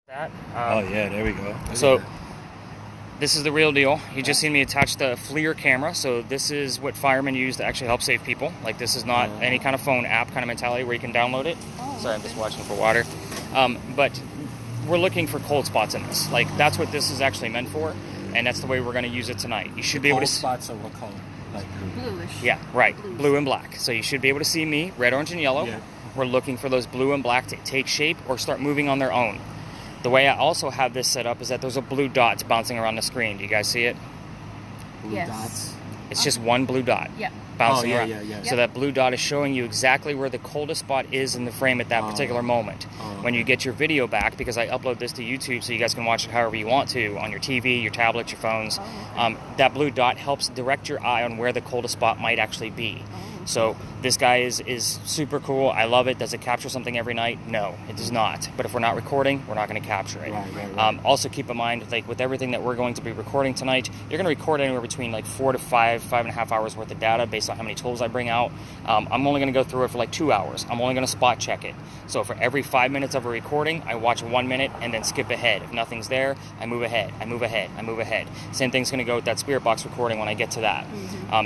That. Oh yeah, there we go. So this is the real deal. You just seen me attach the FLIR camera. So this is what firemen use to actually help save people. Like this is not any kind of phone app kind of mentality where you can download it. Sorry, I'm just watching for water. But we're looking for cold spots in this. Like that's what this is actually meant for, and that's the way we're going to use it tonight. You should be able to. Cold spots are what color? Like bluish. Yeah, right. Blue and black. So you should be able to see me, red, orange, and yellow. Yeah. We're looking for those blue and black to take shape or start moving on their own. The way I also have this set up is that there's a blue dot bouncing around the screen. Do you guys see it? blue dots. It's just one blue dot Yeah. bouncing around. Yeah. So that blue dot is showing you exactly where the coldest spot is in the frame at that particular moment. When you get your video back, because I upload this to YouTube so you guys can watch it however you want to, on your TV, your tablet, your phones, that blue dot helps direct your eye on where the coldest spot might actually be. So this guy is super cool. I love it. Does it capture something every night? No, it does not. But if we're not recording, we're not going to capture it. Right. Also keep in mind, like with everything that we're going to be recording tonight, you're going to record anywhere between like 4 to 5.5 hours worth of data based on how many tools I bring out. I'm only going to go through it for like 2 hours. I'm only going to spot check it. So for every 5 minutes of a recording, I watch 1 minute and then skip ahead. If nothing's there, I move ahead. I move ahead. I move ahead. Same thing's going to go with that Spirit Box recording when I get to that.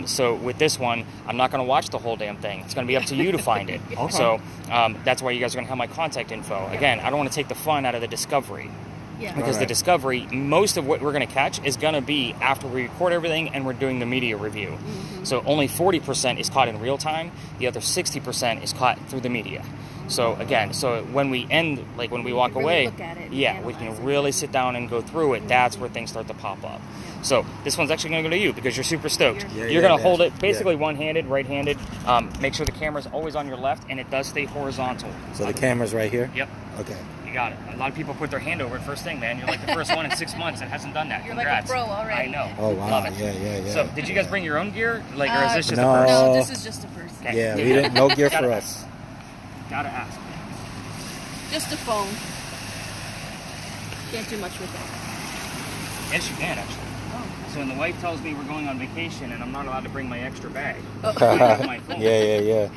So with this one, I'm not going to watch the whole damn thing. It's going to be up to you to find it. So that's why you guys are going to have my contact info. Again, I don't want to take the fun out of the discovery. Yeah. Because the discovery, most of what we're going to catch is going to be after we record everything and we're doing the media review. So only 40% is caught in real time. The other 60% is caught through the media. So again, so when we end, like when we walk really away, look at it and yeah, we analyze can it. really sit down and go through it. That's where things start to pop up. So this one's actually going to go to you because you're super stoked. You're going to hold it basically one-handed, right-handed. Make sure the camera's always on your left and it does stay horizontal. So the camera's right here? Yep. Okay. You got it. A lot of people put their hand over it first thing, man. You're like the first one in 6 months that hasn't done that. You're Congrats. like a pro already. I know. Oh, wow. Love it. Yeah. So did you guys bring your own gear? Like, or is this just no. a first? No, this is just a first. Okay. Yeah, we didn't. No gear for us. Gotta ask. Just a phone. Can't do much with it. Yes, you can actually. So when the wife tells me we're going on vacation and I'm not allowed to bring my extra bag, Oh. I have my phone. Yeah.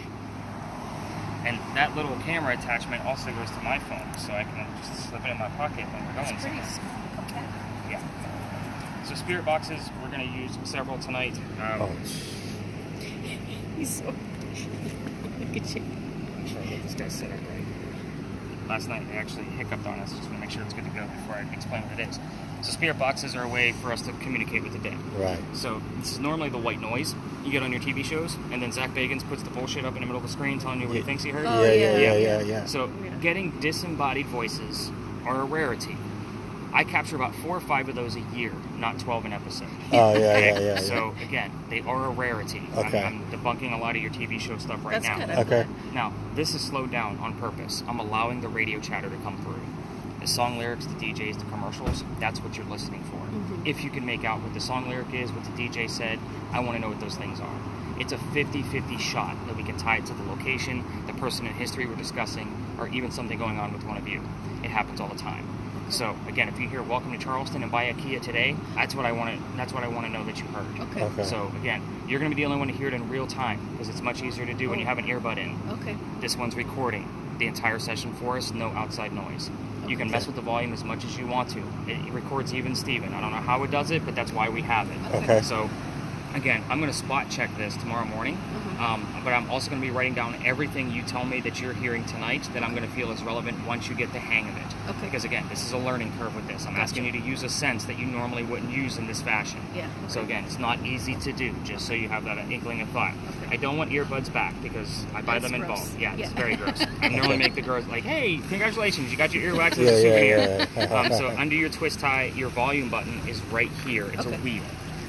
And that little camera attachment also goes to my phone, so I can just slip it in my pocket when we're going It's pretty somewhere. small. Okay. Yeah. So Spirit Boxes, we're going to use several tonight. He's so... Look at you. Make sure I get this guy set up right. Last night I actually hiccuped on us. Just want to make sure it's good to go before I explain what it is. So Spirit Boxes are a way for us to communicate with the dead. Right. So this is normally the white noise you get on your TV shows, and then Zach Bagans puts the bullshit up in the middle of the screen telling you what he thinks he heard. Oh, Yeah. So getting disembodied voices are a rarity. I capture about 4 or 5 of those a year, not 12 an episode. Oh, yeah. So again, they are a rarity. Okay. I'm debunking a lot of your TV show stuff right That's now. good. Okay. Now, this is slowed down on purpose. I'm allowing the radio chatter to come through. The song lyrics, the DJs, the commercials, that's what you're listening for. If you can make out what the song lyric is, what the DJ said, I want to know what those things are. It's a 50-50 shot that we can tie it to the location, the person in history we're discussing, or even something going on with one of you. It happens all the time. So again, if you hear "Welcome to Charleston" and "Buy a Kia today," that's what I want to. That's what I want to know that you heard. Okay. So again, you're going to be the only one to hear it in real time because it's much easier to do when you have an earbud in. Okay. This one's recording the entire session for us, no outside noise. You can mess with the volume as much as you want to. It records even Steven. I don't know how it does it, but that's why we have it. Okay. So again, I'm going to spot check this tomorrow morning, but I'm also going to be writing down everything you tell me that you're hearing tonight that I'm going to feel is relevant once you get the hang of it. Okay. Because again, this is a learning curve with this. I'm asking you to use a sense that you normally wouldn't use in this fashion. Yeah. So again, it's not easy to do, just so you have that inkling of thought. Okay. I don't want earbuds back because I buy That's them in gross. bulk. Yeah, it's Yeah. very gross. I normally make the girls like, hey, congratulations, you got your earwax as Yeah, a souvenir. yeah. So under your twist tie, your volume button is right here. It's a Okay. wheel.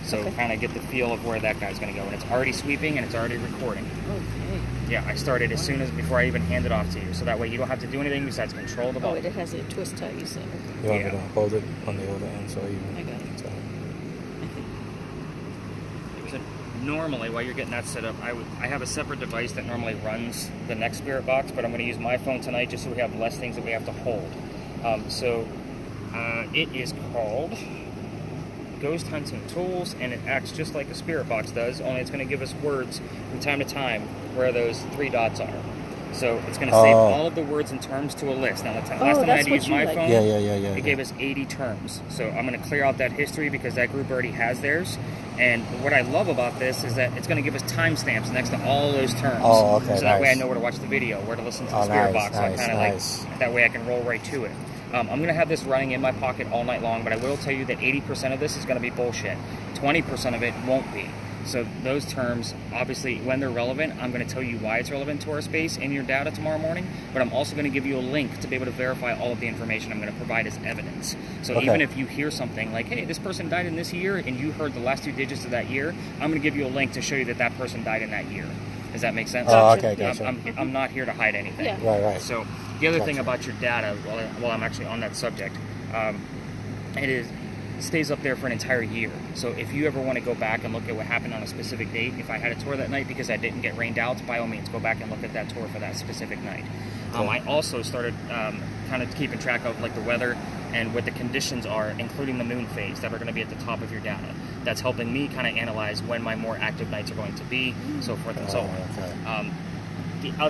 So kind of get the feel of where that guy's going to go. And it's already sweeping and it's already recording. Okay. Yeah, I started as soon as before I even hand it off to you. So that way you don't have to do anything besides control the Oh, volume. it has a twist tie, you said. Okay. You want me to hold it on the other end so you I got it. So normally, while you're getting that set up, I have a separate device that normally runs the next Spirit Box, but I'm going to use my phone tonight just so we have less things that we have to hold. It is called Ghost Hunting Tools, and it acts just like a Spirit Box does, only it's going to give us words from time to time where those 3 dots are. So it's going to save all of the words and terms to a list. Now, last time I had to use my phone, Yeah. it gave us 80 terms. So I'm going to clear out that history because that group already has theirs. And what I love about this is that it's going to give us timestamps next to all those terms. Oh, okay, So that way I know where to watch the video, where to listen to the spirit box. So I kind of like, that way I can roll right to it. I'm going to have this running in my pocket all night long, but I will tell you that 80% of this is going to be bullshit. 20% of it won't be. So those terms, obviously, when they're relevant, I'm going to tell you why it's relevant to our space in your data tomorrow morning, but I'm also going to give you a link to be able to verify all of the information I'm going to provide as evidence. So even if you hear something like, hey, this person died in this year, and you heard the last 2 digits of that year, I'm going to give you a link to show you that that person died in that year. Does that make sense? Oh, okay, gotcha. I'm not here to hide anything. Yeah. Right. So the other thing about your data, while I'm actually on that subject, it stays up there for an entire year. So if you ever want to go back and look at what happened on a specific date, if I had a tour that night because I didn't get rained out, by all means, go back and look at that tour for that specific night. I also started kind of keeping track of like the weather and what the conditions are, including the moon phase that are going to be at the top of your data. That's helping me kind of analyze when my more active nights are going to be, so forth and so on.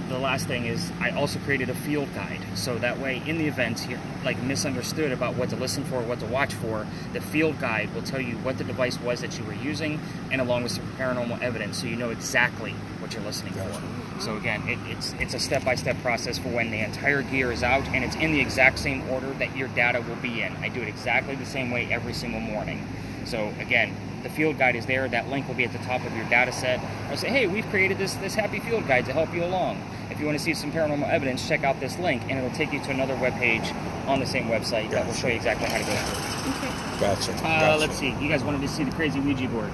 The last thing is I also created a field guide, so that way in the event you're like misunderstood about what to listen for, what to watch for, the field guide will tell you what the device was that you were using, and along with some paranormal evidence, so you know exactly what you're listening for. So again, it's a step-by-step process for when the entire gear is out, and it's in the exact same order that your data will be in. I do it exactly the same way every single morning. So again, the field guide is there. That link will be at the top of your data set. I'll say, hey, we've created this happy field guide to help you along. If you want to see some paranormal evidence, check out this link, and it'll take you to another web page on the same website that will show you exactly how to go through. Okay. Gotcha. Let's see. You guys wanted to see the crazy Ouija board.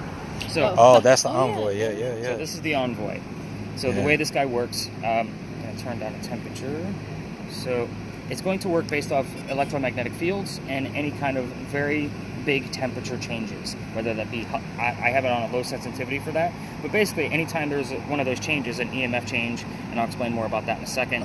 So, that's the Envoy. Yeah. So this is the Envoy. So the way this guy works, I'm going to turn down the temperature. So it's going to work based off electromagnetic fields and any kind of very big temperature changes, whether that be, I have it on a low sensitivity for that, but basically anytime there's one of those changes, an EMF change, and I'll explain more about that in a second,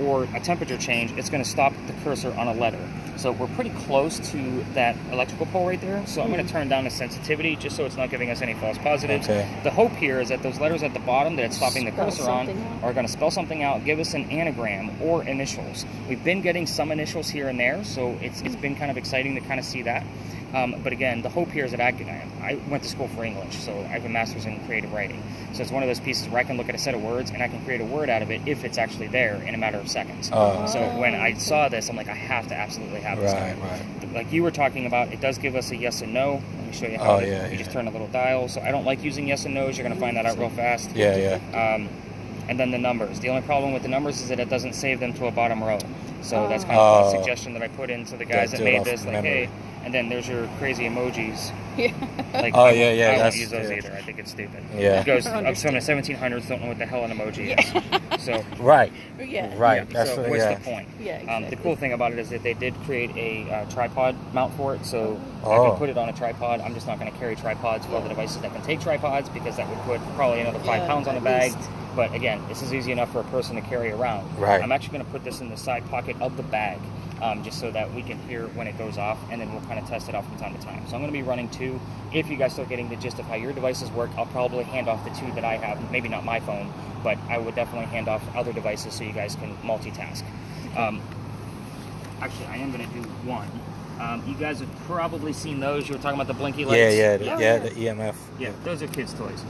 or a temperature change, it's going to stop the cursor on a letter. So we're pretty close to that electrical pole right there, so I'm going to turn down the sensitivity just so it's not giving us any false positives. The hope here is that those letters at the bottom that it's stopping the cursor on are going to spell something out, give us an anagram or initials. We've been getting some initials here and there, so it's been kind of exciting to kind of see that. But again, the hope here is that I went to school for English, so I have a master's in creative writing. So it's one of those pieces where I can look at a set of words and I can create a word out of it if it's actually there in a matter of seconds. So when I saw this, I'm like, I have to absolutely have this. Right. Like you were talking about, it does give us a yes and no. Let me show you how you just turn a little dial. So I don't like using yes and no's. You're going to find that out real fast. And then the numbers. The only problem with the numbers is that it doesn't save them to a bottom row. So that's kind of a suggestion that I put into the guys that made this. Like, hey, and then there's your crazy emojis. Like, I won't use those either. I think it's stupid. It goes up to the 1700s, don't know what the hell an emoji is. So Right. That's so what's the point? Exactly. The cool thing about it is that they did create a tripod mount for it, so I can put it on a tripod. I'm just not going to carry tripods for all the devices that can take tripods because that would put probably another 5 pounds on the bag. But again, this is easy enough for a person to carry around. I'm actually going to put this in the side pocket of the bag, just so that we can hear when it goes off, and then we'll kind of test it out from time to time. So I'm going to be running 2. If you guys start getting the gist of how your devices work, I'll probably hand off the 2 that I have. Maybe not my phone, but I would definitely hand off other devices so you guys can multitask. Actually, I am going to do 1. You guys have probably seen those. You were talking about the blinky lights. The EMF. Yeah, those are kids' toys.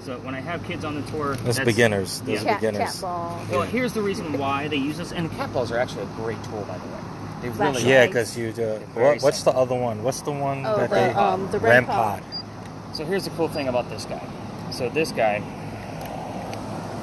So when I have kids on the tour, that's beginners. Those are beginners. Cat ball. Well, here's the reason why they use this, and cat balls are actually a great tool, by the way. They really are. Because you do. What's the other one? What's the one that the REM pod. So here's the cool thing about this guy. So this guy,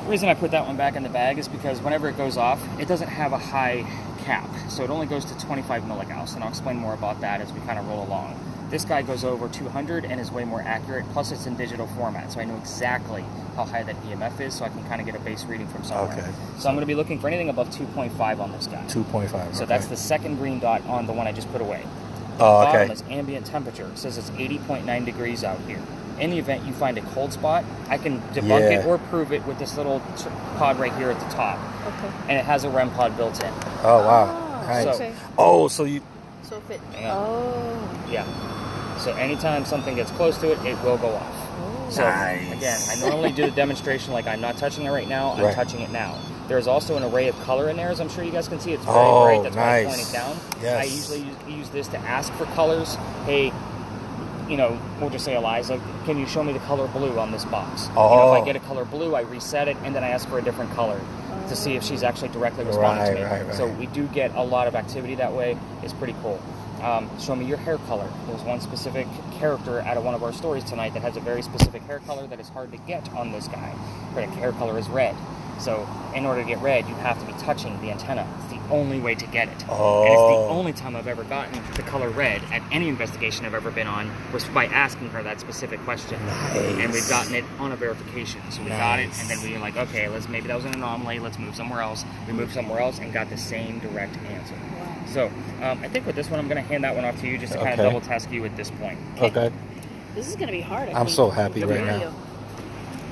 the reason I put that one back in the bag is because whenever it goes off, it doesn't have a high cap, so it only goes to 25 milligauss, and I'll explain more about that as we kind of roll along. This guy goes over 200 and is way more accurate, plus it's in digital format, so I know exactly how high that EMF is, so I can kind of get a base reading from somewhere. So I'm going to be looking for anything above 2.5 on this guy. 2.5, So that's the second green dot on the one I just put away. The bottom is ambient temperature. It says it's 80.9 degrees out here. In the event you find a cold spot, I can debunk it or prove it with this little pod right here at the top. And it has a REM pod built in. Oh, wow. Nice. So you... So if it... So anytime something gets close to it, it will go off. So again, I normally do the demonstration like I'm not touching it right now. I'm touching it now. There's also an array of color in there, as I'm sure you guys can see. It's very bright. That's why I'm pointing down. Yes. I usually use this to ask for colors. Hey, you know, we'll just say Eliza, can you show me the color blue on this box? You know, if I get a color blue, I reset it, and then I ask for a different color to see if she's actually directly responding to me. So we do get a lot of activity that way. It's pretty cool. Show me your hair color. There's one specific character out of one of our stories tonight that has a very specific hair color that is hard to get on this guy. Her hair color is red. So in order to get red, you have to be touching the antenna. It's the only way to get it. And it's the only time I've ever gotten the color red at any investigation I've ever been on was by asking her that specific question. And we've gotten it on a verification. So we got it, and then we were like, okay, maybe that was an anomaly. Let's move somewhere else. We moved somewhere else and got the same direct answer. So I think with this one, I'm going to hand that one off to you just to kind of double test you at this point. Okay. This is going to be hard. I'm so happy right now.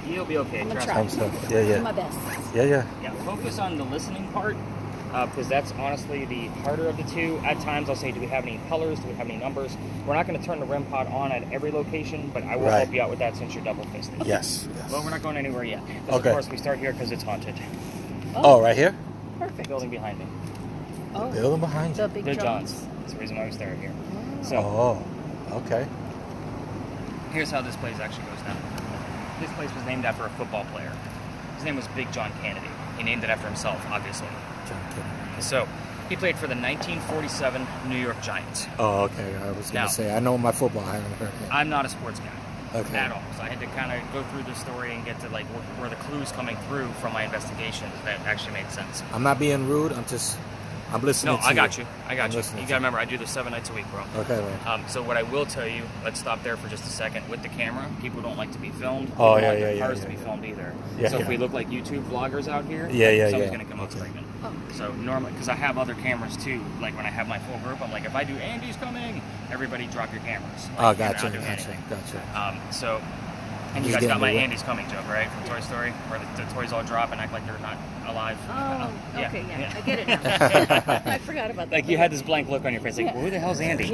You'll be okay. I'm going to try. Do my best. Yeah. Focus on the listening part because that's honestly the harder of the two. At times I'll say, do we have any colors? Do we have any numbers? We're not going to turn the REM pod on at every location, but I will help you out with that since you're double fisted. Yes. Well, we're not going anywhere yet. Of course, we start here because it's haunted. Oh, right here? Perfect. Building behind me. Oh. Building behind you. The Big John's. That's the reason why we started here. Okay. Here's how this place actually goes down. This place was named after a football player. His name was Big John Kennedy. He named it after himself, obviously. John Kennedy. So, he played for the 1947 New York Giants. Oh, okay. I was going to say, I know my football. I haven't heard it. I'm not a sports guy at all. So I had to kind of go through the story and get to like where the clues coming through from my investigations that actually made sense. I'm not being rude. I'm listening to you. I got you. You got to remember, I do this 7 nights a week, bro. Okay, man. So what I will tell you, let's stop there for just a second. With the camera, people don't like to be filmed. People Oh, don't like their cars to be filmed either. So if we look like YouTube vloggers out here, someone's going to come up screaming. So normally, because I have other cameras too, like when I have my full group, I'm like, if I do Andy's coming, everybody drop your cameras. Like, gotcha. And you guys got my Andy's coming joke, right, from Toy Story, where the toys all drop and act like they're not alive. Okay, I get it now. I forgot about that. Like you had this blank look on your face, like, who the hell's Andy?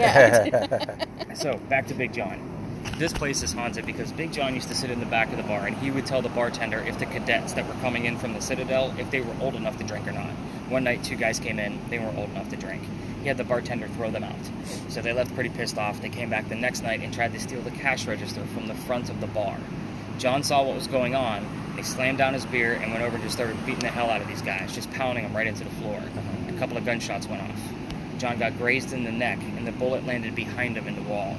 So back to Big John. This place is haunted because Big John used to sit in the back of the bar and he would tell the bartender if the cadets that were coming in from the Citadel, if they were old enough to drink or not. One night, 2 guys came in, they weren't old enough to drink. He had the bartender throw them out. So they left pretty pissed off. They came back the next night and tried to steal the cash register from the front of the bar. John saw what was going on. He slammed down his beer and went over and just started beating the hell out of these guys, just pounding them right into the floor. A couple of gunshots went off. John got grazed in the neck and the bullet landed behind him in the wall.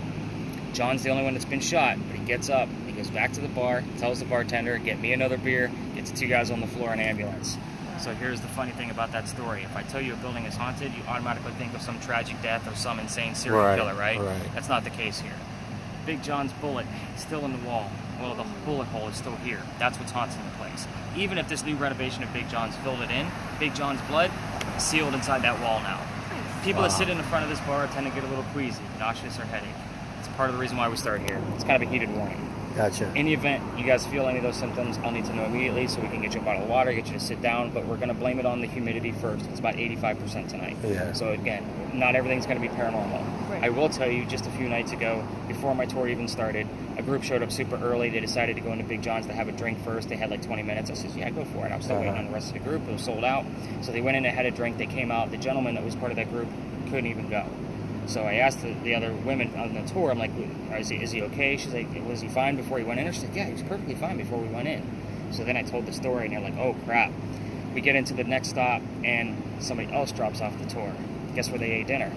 John's the only one that's been shot, but he gets up, he goes back to the bar, tells the bartender, get me another beer, gets 2 guys on the floor in an ambulance. So here's the funny thing about that story. If I tell you a building is haunted, you automatically think of some tragic death or some insane serial killer, right? That's not the case here. Big John's bullet is still in the wall. Well, the bullet hole is still here. That's what's haunting the place. Even if this new renovation of Big John's filled it in, Big John's blood is sealed inside that wall now. People that sit in the front of this bar tend to get a little queasy, nauseous, or headache. It's part of the reason why we start here. It's kind of a heated warning. Gotcha. In the event you guys feel any of those symptoms, I'll need to know immediately so we can get you a bottle of water, get you to sit down, but we're going to blame it on the humidity first. It's about 85% tonight. So again, not everything's going to be paranormal. I will tell you, just a few nights ago, before my tour even started, a group showed up super early. They decided to go into Big John's to have a drink first. They had like 20 minutes. I said, yeah, go for it. I'm still waiting on the rest of the group. It was sold out. So they went in and had a drink. They came out. The gentleman that was part of that group couldn't even go. So I asked the other women on the tour, I'm like, is he okay? She's like, was he fine before he went in? And she's like, yeah, he was perfectly fine before we went in. So then I told the story, and they're like, oh, crap. We get into the next stop, and somebody else drops off the tour. Guess where they ate dinner?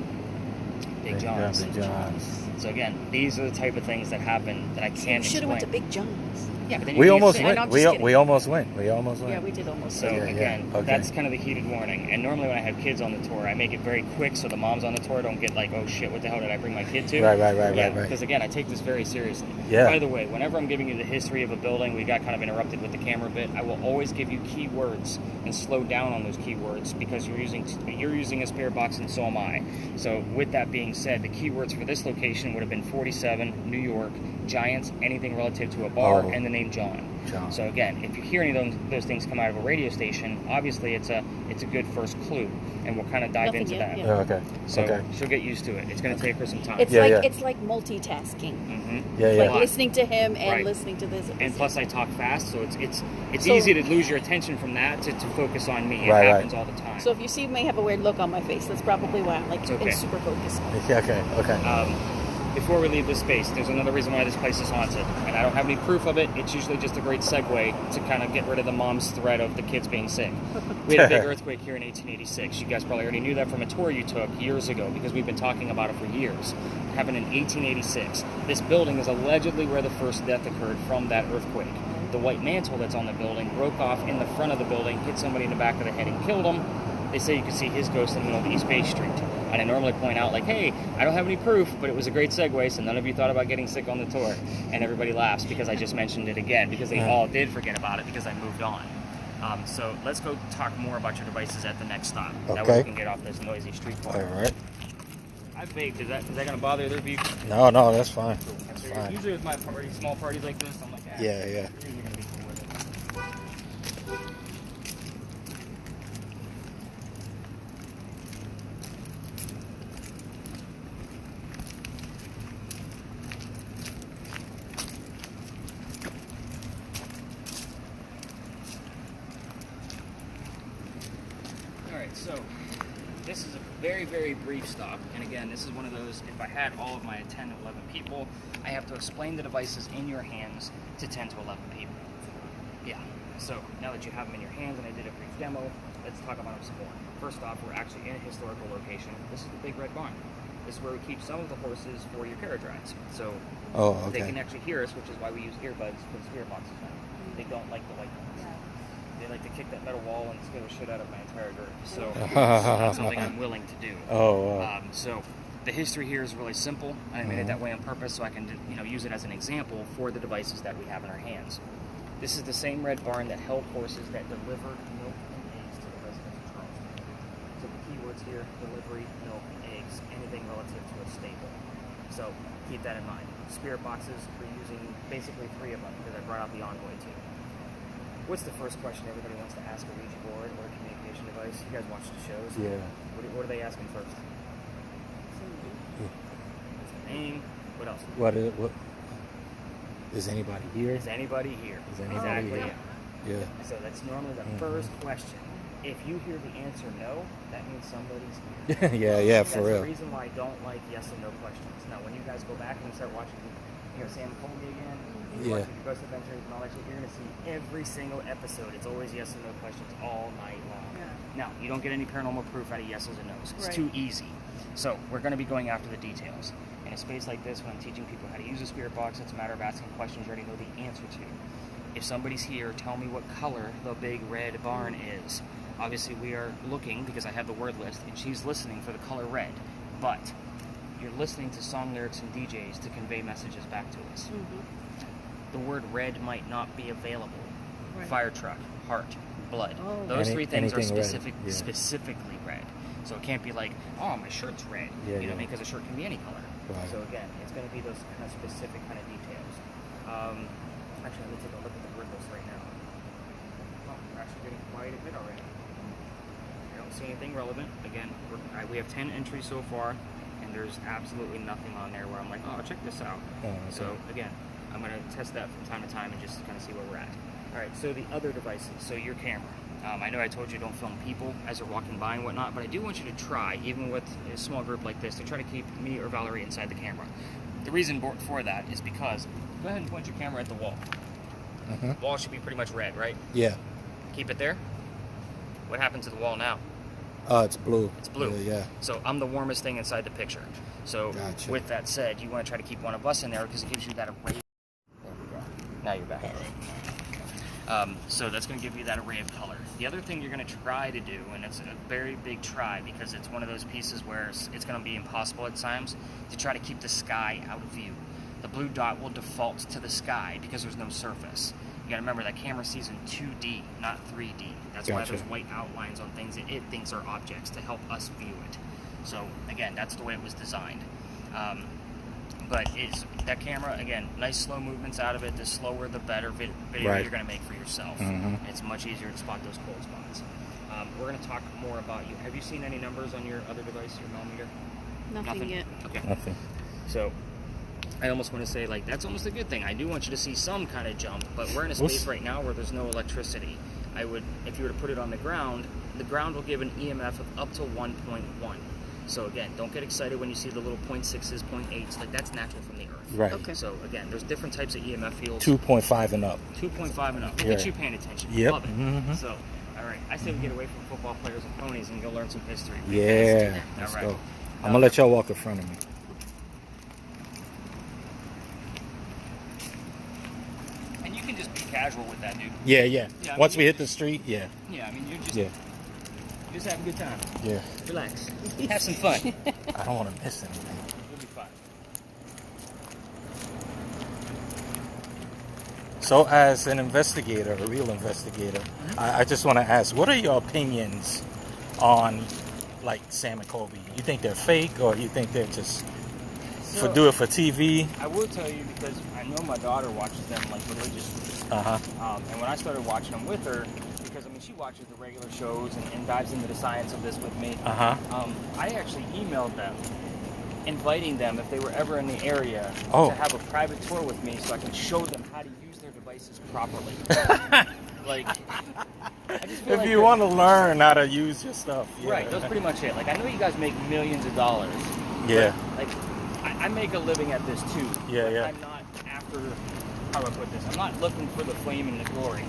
Big John's. Big John's. So again, these are the type of things that happen that I can't explain. Should have went to Big John's. Yeah, but then we almost went. We almost went. Yeah, we did almost. So again, that's kind of the heated warning. And normally when I have kids on the tour, I make it very quick so the moms on the tour don't get like, oh shit, what the hell did I bring my kid to? Right. Because again, I take this very seriously. Yeah. By the way, whenever I'm giving you the history of a building, we got kind of interrupted with the camera a bit. I will always give you keywords and slow down on those keywords because you're using a spirit box and so am I. So with that being being said, the keywords for this location would have been 47, New York, Giants, anything relative to a bar, and the name John. So again, if you hear any of those things come out of a radio station, obviously it's a good first clue, and we'll kind of dive into that. Yeah. Okay. So she'll get used to it. It's going to take her some time. It's it's like multitasking. Like listening to him and listening to this. And plus, I talk fast, so it's easy to lose your attention from that to focus on me. It happens all the time. So if you see me have a weird look on my face, that's probably why I'm like in super focus. Okay. Before we leave this space, there's another reason why this place is haunted, and I don't have any proof of it. It's usually just a great segue to kind of get rid of the mom's threat of the kids being sick. We had a big earthquake here in 1886. You guys probably already knew that from a tour you took years ago, because we've been talking about it for years. It happened in 1886. This building is allegedly where the first death occurred from that earthquake. The white mantle that's on the building broke off in the front of the building, hit somebody in the back of the head and killed him. They say you can see his ghost in the middle of East Bay Street. And I normally point out, like, hey, I don't have any proof, but it was a great segue, so none of you thought about getting sick on the tour. And everybody laughs because I just mentioned it again, because they all did forget about it because I moved on. So let's go talk more about your devices at the next stop. That way we can get off this noisy street corner. All right. I baked. Is that going to bother their view? No, that's fine. That's fine. Usually with my small parties like this, I'm like, yeah. You're going to be cool with it. So this is a very, very brief stop, and again, this is one of those, if I had all of my 10 to 11 people, I have to explain the devices in your hands to 10 to 11 people. Yeah, so now that you have them in your hands and I did a brief demo, let's talk about them some more. First off, we're actually in a historical location. This is the Big Red Barn. This is where we keep some of the horses for your carriage rides. So they can actually hear us, which is why we use earbuds for the spirit boxes now. They don't like the white noise. They like to kick that metal wall and scare the shit out of my entire group. So that's something I'm willing to do. So the history here is really simple. I made it that way on purpose so I can use it as an example for the devices that we have in our hands. This is the same red barn that held horses that delivered milk and eggs to the residents of Charleston. So the keywords here: delivery, milk, eggs, anything relative to a stable. So keep that in mind. Spirit boxes, we're using basically 3 of them because I brought out the Envoy too. What's the first question everybody wants to ask a Ouija board or a communication device? You guys watch the shows? Yeah. What are they asking first? Name. What else? What is anybody here? Is anybody here? Is anybody here? Yeah. So that's normally the first question. If you hear the answer no, that means somebody's here. yeah, for real. That's the reason why I don't like yes and no questions. Now, when you guys go back and you start watching, Sam Colby again, watching the Ghost Adventures and all that shit, you're going to see every single episode. It's always yes and no questions all night long. Now, you don't get any paranormal proof out of yeses and nos. It's too easy. So we're going to be going after the details. In a space like this, when I'm teaching people how to use a spirit box, it's a matter of asking questions you already know the answer to. If somebody's here, tell me what color the Big Red Barn is. Obviously, we are looking, because I have the word list, and she's listening for the color red. But you're listening to song lyrics and DJs to convey messages back to us. The word red might not be available. Fire truck, heart, blood. Those 3 things are specifically red. So it can't be like, oh, my shirt's red. Because a shirt can be any color. So again, it's going to be those kind of specific kind of details. Actually, let me take a look at the word list right now. Oh, we're actually getting quite a bit already. I don't see anything relevant. Again, we have 10 entries so far, and there's absolutely nothing on there where I'm like, oh, check this out. So again, I'm going to test that from time to time and just kind of see where we're at. All right, so the other devices, so your camera. I know I told you don't film people as they're walking by and whatnot, but I do want you to try, even with a small group like this, to try to keep me or Valerie inside the camera. The reason for that is because, go ahead and point your camera at the wall. The wall should be pretty much red, right? Yeah. Keep it there. What happened to the wall now? It's blue. It's blue. Yeah. So I'm the warmest thing inside the picture. So with that said, you want to try to keep one of us in there because it gives you that array. There we go. Now you're back. So that's going to give you that array of color. The other thing you're going to try to do, and it's a very big try because it's one of those pieces where it's going to be impossible at times, to try to keep the sky out of view. The blue dot will default to the sky because there's no surface. You got to remember that camera sees in 2D, not 3D. That's why there's white outlines on things that it thinks are objects to help us view it. So again, that's the way it was designed. But that camera, again, nice slow movements out of it. The slower, the better video you're going to make for yourself. It's much easier to spot those cold spots. We're going to talk more about you. Have you seen any numbers on your other device, your millimeter? Nothing yet. Okay. Nothing. So I almost want to say, like, that's almost a good thing. I do want you to see some kind of jump, but we're in a space right now where there's no electricity. If you were to put it on the ground will give an EMF of up to 1.1. So again, don't get excited when you see the little 0.6s, 0.8s. Like, that's natural from the earth. Right. Okay. So again, there's different types of EMF fields. 2.5 and up. 2.5 and up. Look at you paying attention. Yep. Love it. So, all right. I say we get away from football players and ponies and go learn some history. Yeah. Let's go. I'm gonna let y'all walk in front of me. And you can just be casual with that, dude. Yeah. Once we hit the street, Yeah, I mean, you're just... Yeah. Just have a good time. Yeah. Relax. Have some fun. I don't want to miss anything. You'll be fine. So, as an investigator, a real investigator, I just want to ask, what are your opinions on, like, Sam and Colby? You think they're fake, or you think they're just do it for TV? I will tell you, because I know my daughter watches them, like, religiously. And when I started watching them with her, because, I mean, she watches the regular shows and dives into the science of this with me. I actually emailed them, inviting them, if they were ever in the area, to have a private tour with me so I can show them how to use their devices properly. Like, I just feel if like you want to learn how to use your stuff. Yeah. Right, that's pretty much it. Like, I know you guys make millions of dollars. Yeah. Like, I make a living at this too. Yeah. I'm not after, how do I put this? I'm not looking for the fame and the glory.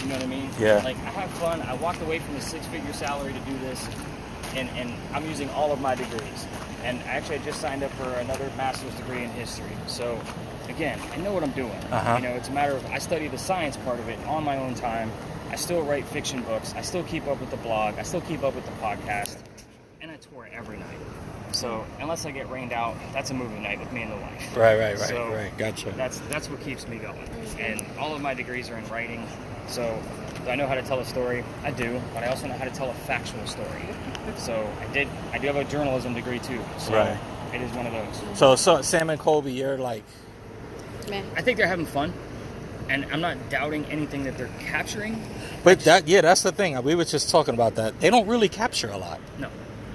You know what I mean? Yeah. Like, I have fun. I walked away from a 6-figure salary to do this, and I'm using all of my degrees. And actually, I just signed up for another master's degree in history. So, again, I know what I'm doing. You know, it's a matter of, I study the science part of it on my own time. I still write fiction books. I still keep up with the blog. I still keep up with the podcast. And I tour every night. So, unless I get rained out, that's a movie night with me and the wife. Right. Gotcha. That's what keeps me going. And all of my degrees are in writing. So, do I know how to tell a story? I do, but I also know how to tell a factual story. So, I do have a journalism degree too. So, it is one of those. So Sam and Colby, you're like... I think they're having fun. And I'm not doubting anything that they're capturing. But that's the thing. We were just talking about that. They don't really capture a lot. No.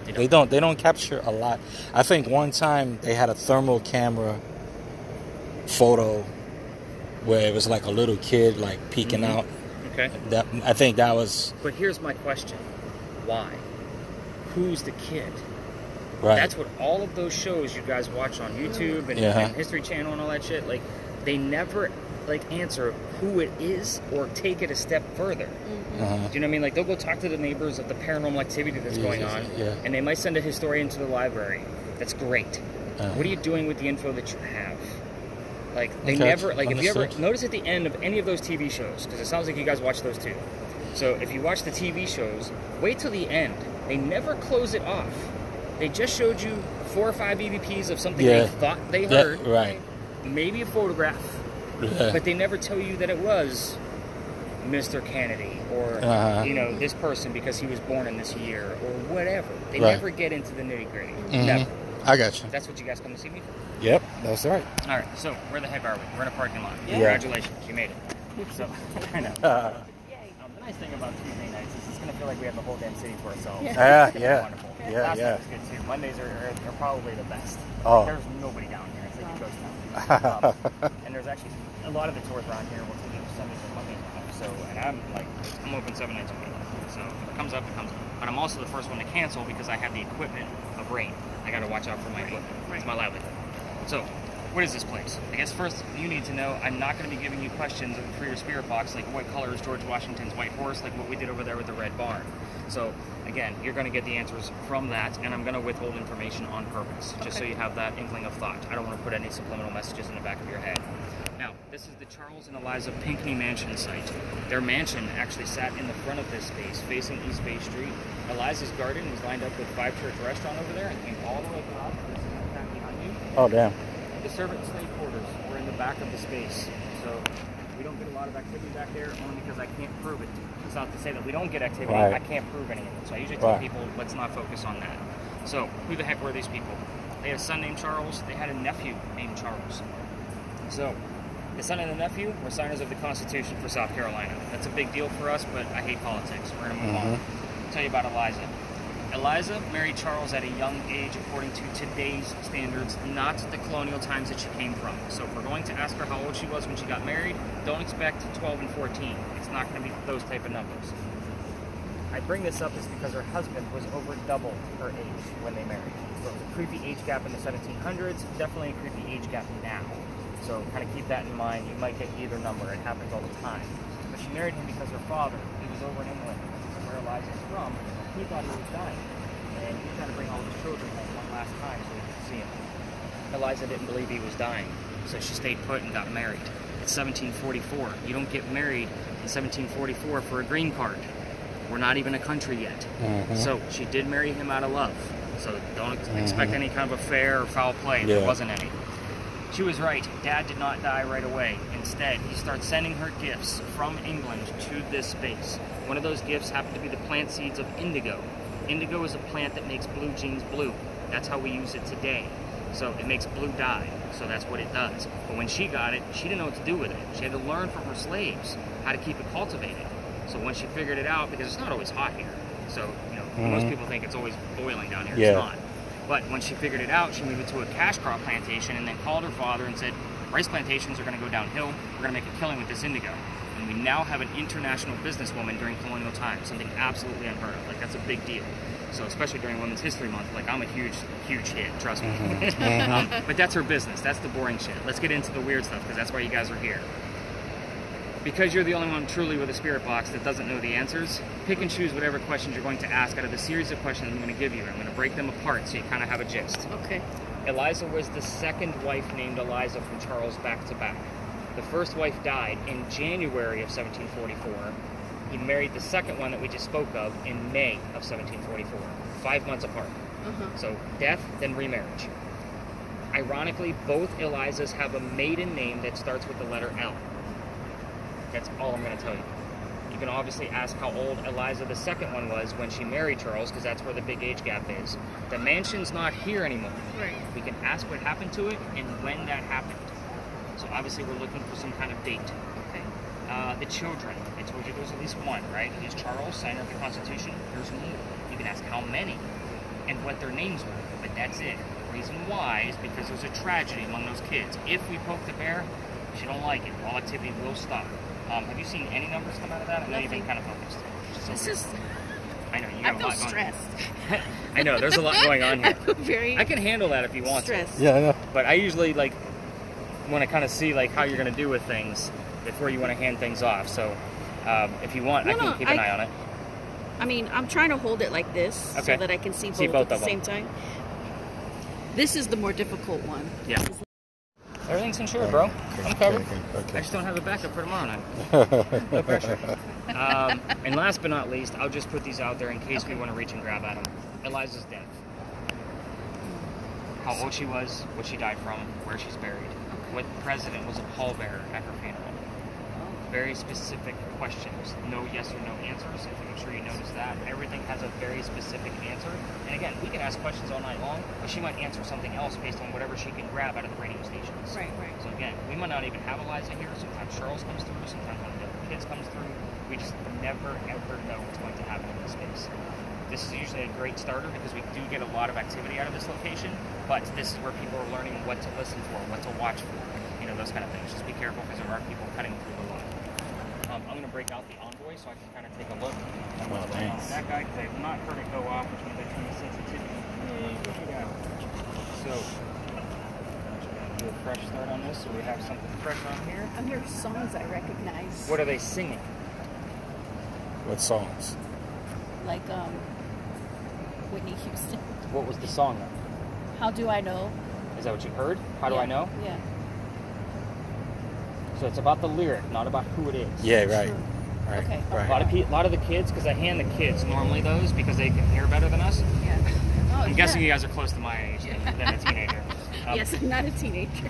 They don't capture a lot. I think one time they had a thermal camera photo where it was like a little kid like peeking out. Okay. I think that was... But here's my question. Why? Who's the kid? Right. That's what all of those shows you guys watch on YouTube and History Channel and all that shit, like, they never answer who it is or take it a step further. Do you know what I mean? Like, they'll go talk to the neighbors of the paranormal activity that's going on, and they might send a historian to the library. That's great. What are you doing with the info that you have? Like, they never, like, if you ever notice at the end of any of those TV shows, because it sounds like you guys watch those too. So if you watch the TV shows, wait till the end. They never close it off. They just showed you 4 or 5 EVPs of something they thought they heard. Right. Maybe a photograph. But they never tell you that it was Mr. Kennedy or, you know, this person because he was born in this year or whatever. They never get into the nitty-gritty. Never. I got you. That's what you guys come to see me for? Yep, that's right. All right, so where the heck are we? We're in a parking lot. Congratulations, you made it. So, I know. The nice thing about Tuesday nights is it's going to feel like we have the whole damn city to ourselves. Wonderful. Last night was good too. Mondays are probably the best. There's nobody down here. It's like a ghost town. And there's actually a lot of the tours around here will take you Sundays and Mondays off. So, and I'm open 7 nights a week. So if it comes up, it comes up. But I'm also the first one to cancel because I have the equipment of rain. I got to watch out for my equipment. It's my livelihood. So, what is this place? I guess first you need to know I'm not going to be giving you questions for your spirit box like what color is George Washington's white horse, like what we did over there with the red barn. So again, you're going to get the answers from that, and I'm going to withhold information on purpose, just so you have that inkling of thought. I don't want to put any subliminal messages in the back of your head. Now, this is the Charles and Eliza Pinckney Mansion site. Their mansion actually sat in the front of this space, facing East Bay Street. Eliza's garden was lined up with 5 Church Restaurant over there and came all the way across. This is back behind you. Oh, damn. The servant and slave quarters were in the back of the space. So we don't get a lot of activity back there only because I can't prove it. It's not to say that we don't get activity. I can't prove any of it. So I usually tell people, let's not focus on that. So, who the heck were these people? They had a son named Charles. They had a nephew named Charles. So, the son and the nephew were signers of the Constitution for South Carolina. That's a big deal for us, but I hate politics. We're going to move on. I'll tell you about Eliza. Eliza married Charles at a young age according to today's standards, not the colonial times that she came from. So if we're going to ask her how old she was when she got married, don't expect 12 and 14. It's not going to be those type of numbers. I bring this up is because her husband was over double her age when they married. So it was a creepy age gap in the 1700s, definitely a creepy age gap now. So kind of keep that in mind. You might get either number. It happens all the time. But she married him because her father, who was over in England, where Eliza's from, he thought he was dying. And he tried to bring all his children home one last time so he could see him. Eliza didn't believe he was dying, so she stayed put and got married. It's 1744. You don't get married in 1744 for a green card. We're not even a country yet. So she did marry him out of love. So don't expect any kind of affair or foul play. There wasn't any. She was right. Dad did not die right away. Instead, he starts sending her gifts from England to this space. One of those gifts happened to be the plant seeds of indigo. Indigo is a plant that makes blue jeans blue. That's how we use it today. So it makes blue dye. So that's what it does. But when she got it, she didn't know what to do with it. She had to learn from her slaves how to keep it cultivated. So once she figured it out, because it's not always hot here. So, most people think it's always boiling down here. It's not. But when she figured it out, she moved it to a cash crop plantation and then called her father and said, rice plantations are going to go downhill. We're going to make a killing with this indigo. And we now have an international businesswoman during colonial times, something absolutely unheard of. Like, that's a big deal. So especially during Women's History Month, like, I'm a huge hit, trust me. But that's her business. That's the boring shit. Let's get into the weird stuff, because that's why you guys are here. Because you're the only one truly with a spirit box that doesn't know the answers, pick and choose whatever questions you're going to ask out of the series of questions I'm going to give you. I'm going to break them apart so you kind of have a gist. Okay. Eliza was the second wife named Eliza from Charles back to back. The first wife died in January of 1744. He married the second one that we just spoke of in May of 1744, 5 months apart. So death, then remarriage. Ironically, both Elizas have a maiden name that starts with the letter L. That's all I'm going to tell you. You can obviously ask how old Eliza the second one was when she married Charles, because that's where the big age gap is. The mansion's not here anymore. Right. We can ask what happened to it and when that happened. So obviously we're looking for some kind of date. Okay. The children. I told you there's at least one, right? He's Charles, signer of the Constitution. There's more. You can ask how many and what their names were, but that's it. The reason why is because there's a tragedy among those kids. If we poke the bear, she don't like it. All activity will stop. Have you seen any numbers come out of that? I know you've been kind of focused. I know, you got a lot going on. I feel stressed. I know, there's a lot going on here. I feel I can handle that if you want stressed. to. Yeah, I know. But I usually, want to kind of see, how you're going to do with things before you want to hand things off. So, if you want, I can keep an eye on it. I mean, I'm trying to hold it like this so that I can see both at the same time. This is the more difficult one. Yeah. Everything's insured, bro. I'm covered. I just don't have a backup for tomorrow night. No pressure. And last but not least, I'll just put these out there in case we want to reach and grab at them. Eliza's death. How old she was, what she died from, where she's buried. What president was a pallbearer at her funeral. Very specific questions. No yes or no answers. I'm sure you noticed that. Everything has a very specific answer. And again, we can ask questions all night long, but she might answer something else based on whatever she can grab out of the radio stations. Right. So again, we might not even have Eliza here. Sometimes Charles comes through. Sometimes one of the other kids comes through. We just never, ever know what's going to happen in this space. This is usually a great starter because we do get a lot of activity out of this location, but this is where people are learning what to listen for, what to watch for, those kind of things. Just be careful because there are people cutting through the line. I'm going to break out the envoy so I can kind of take a look at what's going on with that guy because I have not heard it go off, which means I turn the sensitivity way down. So, do a fresh start on this so we have something fresh on here. I'm hearing songs I recognize. What are they singing? What songs? Like Whitney Houston. What was the song then? How Do I Know? Is that what you heard? How do I know? Yeah. So it's about the lyric, not about who it is. Yeah, right. Right. Okay. Right. A lot of the kids, because I hand the kids normally those because they can hear better than us. Yeah. Oh, I'm guessing you guys are close to my age than a teenager. Yes, I'm not a teenager.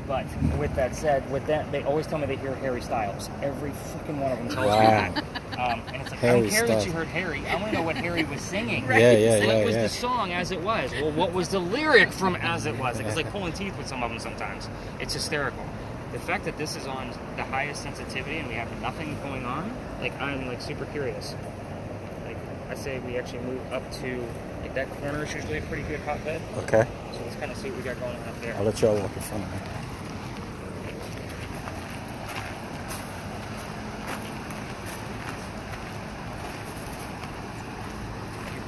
But with that said, with that, they always tell me they hear Harry Styles. Every freaking one of them tells me that. And it's like, I don't care that you heard Harry. I want to know what Harry was singing. What was the song as it was? Well, what was the lyric from as it was? It's like pulling teeth with some of them sometimes. It's hysterical. The fact that this is on the highest sensitivity and we have nothing going on, like, I'm like super curious. Like, I say we actually move up to, like, that corner is usually a pretty good hotbed. Okay. So let's kind of see what we got going on up there. I'll let y'all walk in front of me.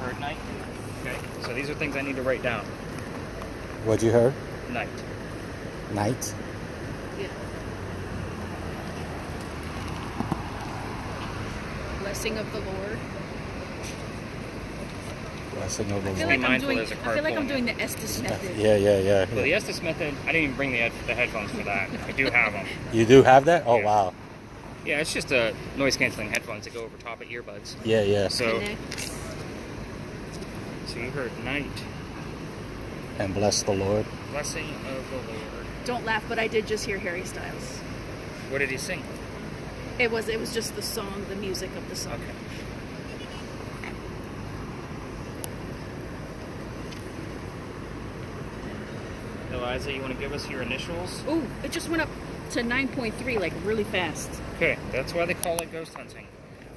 Heard night. Okay, so these are things I need to write down. What'd you heard? Night. Night? Yeah. Blessing of the Lord. Blessing of the Lord. I feel like I'm doing the Estes method. Yeah. Well, the Estes method, I didn't even bring the headphones for that. I do have them. You do have that? Oh, yeah. Wow. Yeah, it's just a noise-canceling headphones that go over top of earbuds. Yeah. So you heard night. And bless the Lord. Blessing of the Lord. Don't laugh, but I did just hear Harry Styles. What did he sing? It was just the song, the music of the song. Okay. Eliza, you want to give us your initials? Ooh, it just went up to 9.3, like, really fast. Okay, that's why they call it ghost hunting.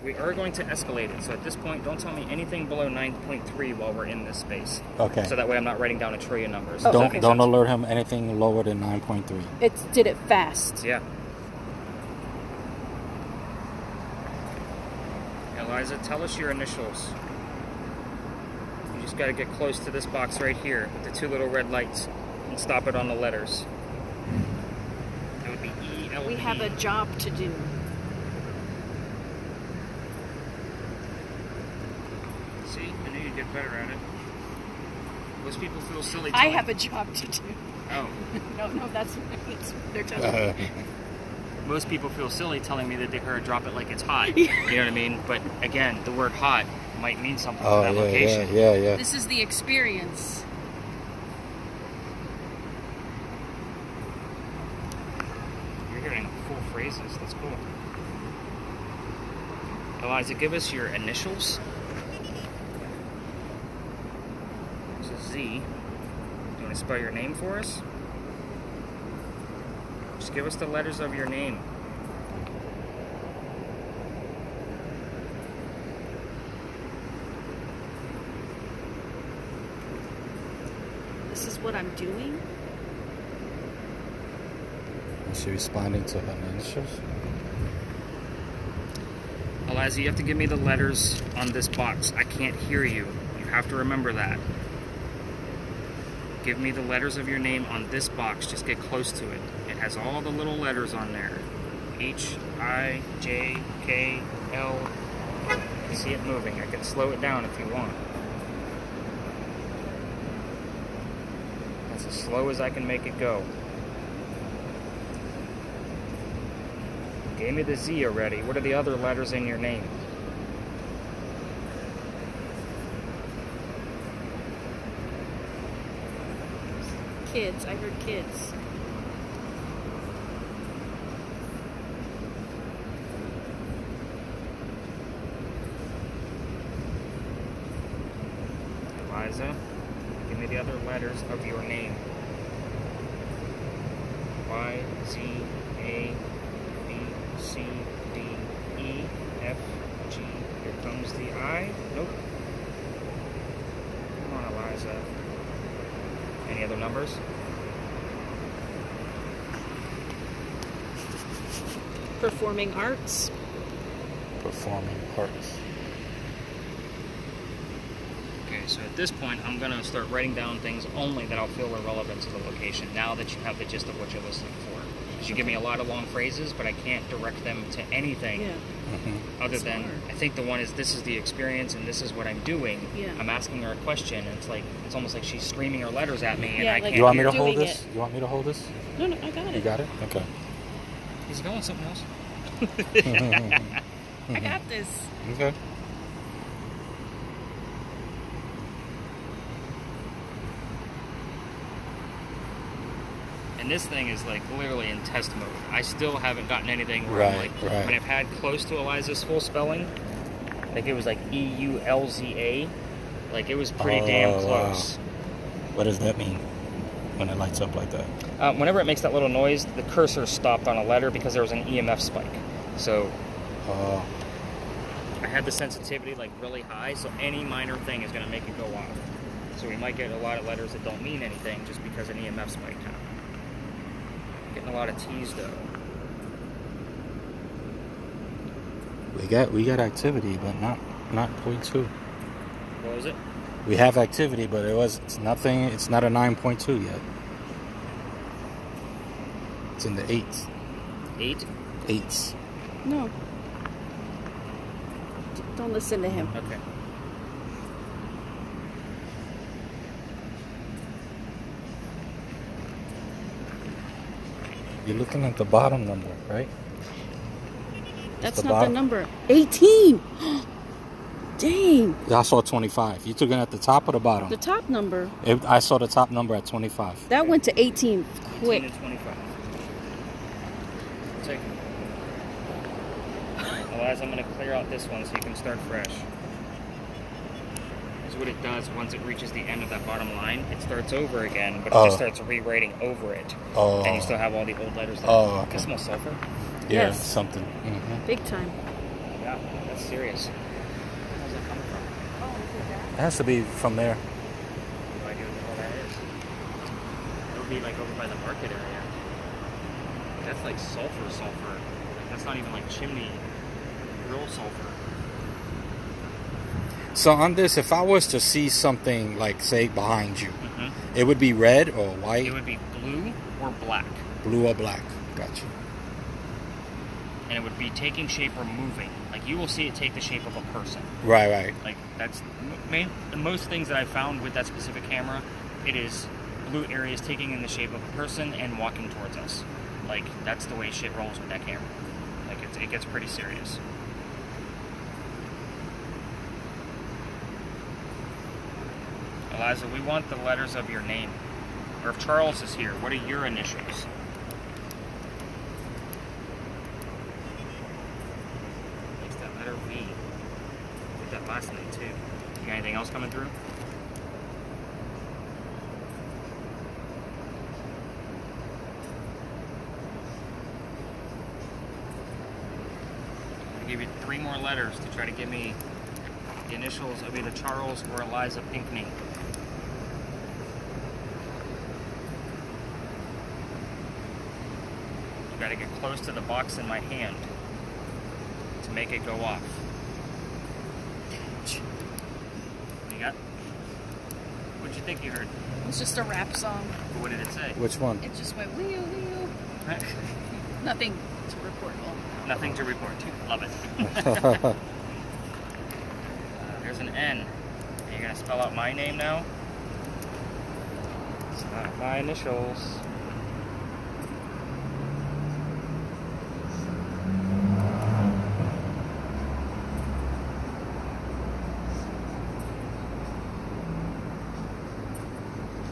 We are going to escalate it, so at this point, don't tell me anything below 9.3 while we're in this space. Okay. So that way I'm not writing down a trillion numbers. Oh. Don't alert him anything lower than 9.3. It did it fast. Yeah. Eliza, tell us your initials. You just got to get close to this box right here with the two little red lights and stop it on the letters. That would be E-L-P. We have a job to do. See, I knew you'd get better at it. Most people feel silly. I have a job to do. Oh. No, that's they're telling me. Most people feel silly telling me that they heard drop it like it's hot. You know what I mean? But again, the word hot might mean something to that location. Yeah. This is the experience. You're hearing full phrases. That's cool. Eliza, give us your initials. This is Z. You want to spell your name for us? Just give us the letters of your name. This is what I'm doing? Is she responding to her initials? Eliza, you have to give me the letters on this box. I can't hear you. You have to remember that. Give me the letters of your name on this box. Just get close to it. It has all the little letters on there. H, I, J, K, L. I see it moving. I can slow it down if you want. That's as slow as I can make it go. Gave me the Z already. What are the other letters in your name? Kids. I heard kids. Eliza, give me the other letters of your name. Y, Z, A, B, C, D, E, F, G. Here comes the I. Nope. Come on, Eliza. Any other numbers? Performing arts. Performing arts. Okay, so at this point, I'm going to start writing down things only that I'll feel are relevant to the location, now that you have the gist of what you're listening for. Because you give me a lot of long phrases, but I can't direct them to anything other than, I think the one is, this is the experience and this is what I'm doing. Yeah. I'm asking her a question, and it's almost like she's screaming her letters at me, and Yeah, I like can't You want me hear. to hold this? You want me to hold this? No, I got it. You got it? Okay. He's going something else. I got this. Okay. And this thing is like literally in test mode. I still haven't gotten anything where I'm like, when I've had close to Eliza's full spelling, like it was like EULZA, like it was pretty damn close. Wow. What does that mean when it lights up like that? Whenever it makes that little noise, the cursor stopped on a letter because there was an EMF spike. So I had the sensitivity like really high, so any minor thing is going to make it go off. So we might get a lot of letters that don't mean anything just because an EMF spike happened. Getting a lot of T's though. We got activity, but not 0.2. What was it? We have activity, but it's nothing. It's not a 9.2 yet. It's in the 8s. 8? 8s. No. Don't listen to him. Okay. You're looking at the bottom number, right? That's not the number. 18! Dang! I saw 25. You took it at the top or the bottom? The top number. I saw the top number at 25. That went to 18 quick. 18 and 25. Take it. Otherwise, I'm going to clear out this one so you can start fresh. That's what it does once it reaches the end of that bottom line. It starts over again, but it just starts rewriting over it. And you still have all the old letters there. Okay. Can you smell sulfur? Yeah, Yes. something. Mm-hmm. Big time. Yeah, that's serious. Where's that coming from? It has to be from there. No idea what the hell that is. It would be like over by the market area. That's like sulfur. Like, that's not even like chimney grill sulfur. So on this, if I was to see something like, say, behind you, it would be red or white? It would be blue or black. Blue or black. Gotcha. And it would be taking shape or moving. Like you will see it take the shape of a person. Right. Like that's most things that I found with that specific camera. It is blue areas taking in the shape of a person and walking towards us. Like that's the way shit rolls with that camera. Like it gets pretty serious. Eliza, we want the letters of your name. Or if Charles is here, what are your initials? Makes that letter V. Get that last name too. You got anything else coming through? I'll give you 3 more letters to try to give me the initials of either Charles or Eliza Pinkney. You gotta get close to the box in my hand to make it go off. What you got? What'd you think you heard? It was just a rap song. What did it say? Which one? It just went wheel, wheel. Nothing to report on. Nothing to report. Love it. There's an N. Are you gonna spell out my name now? It's not my initials.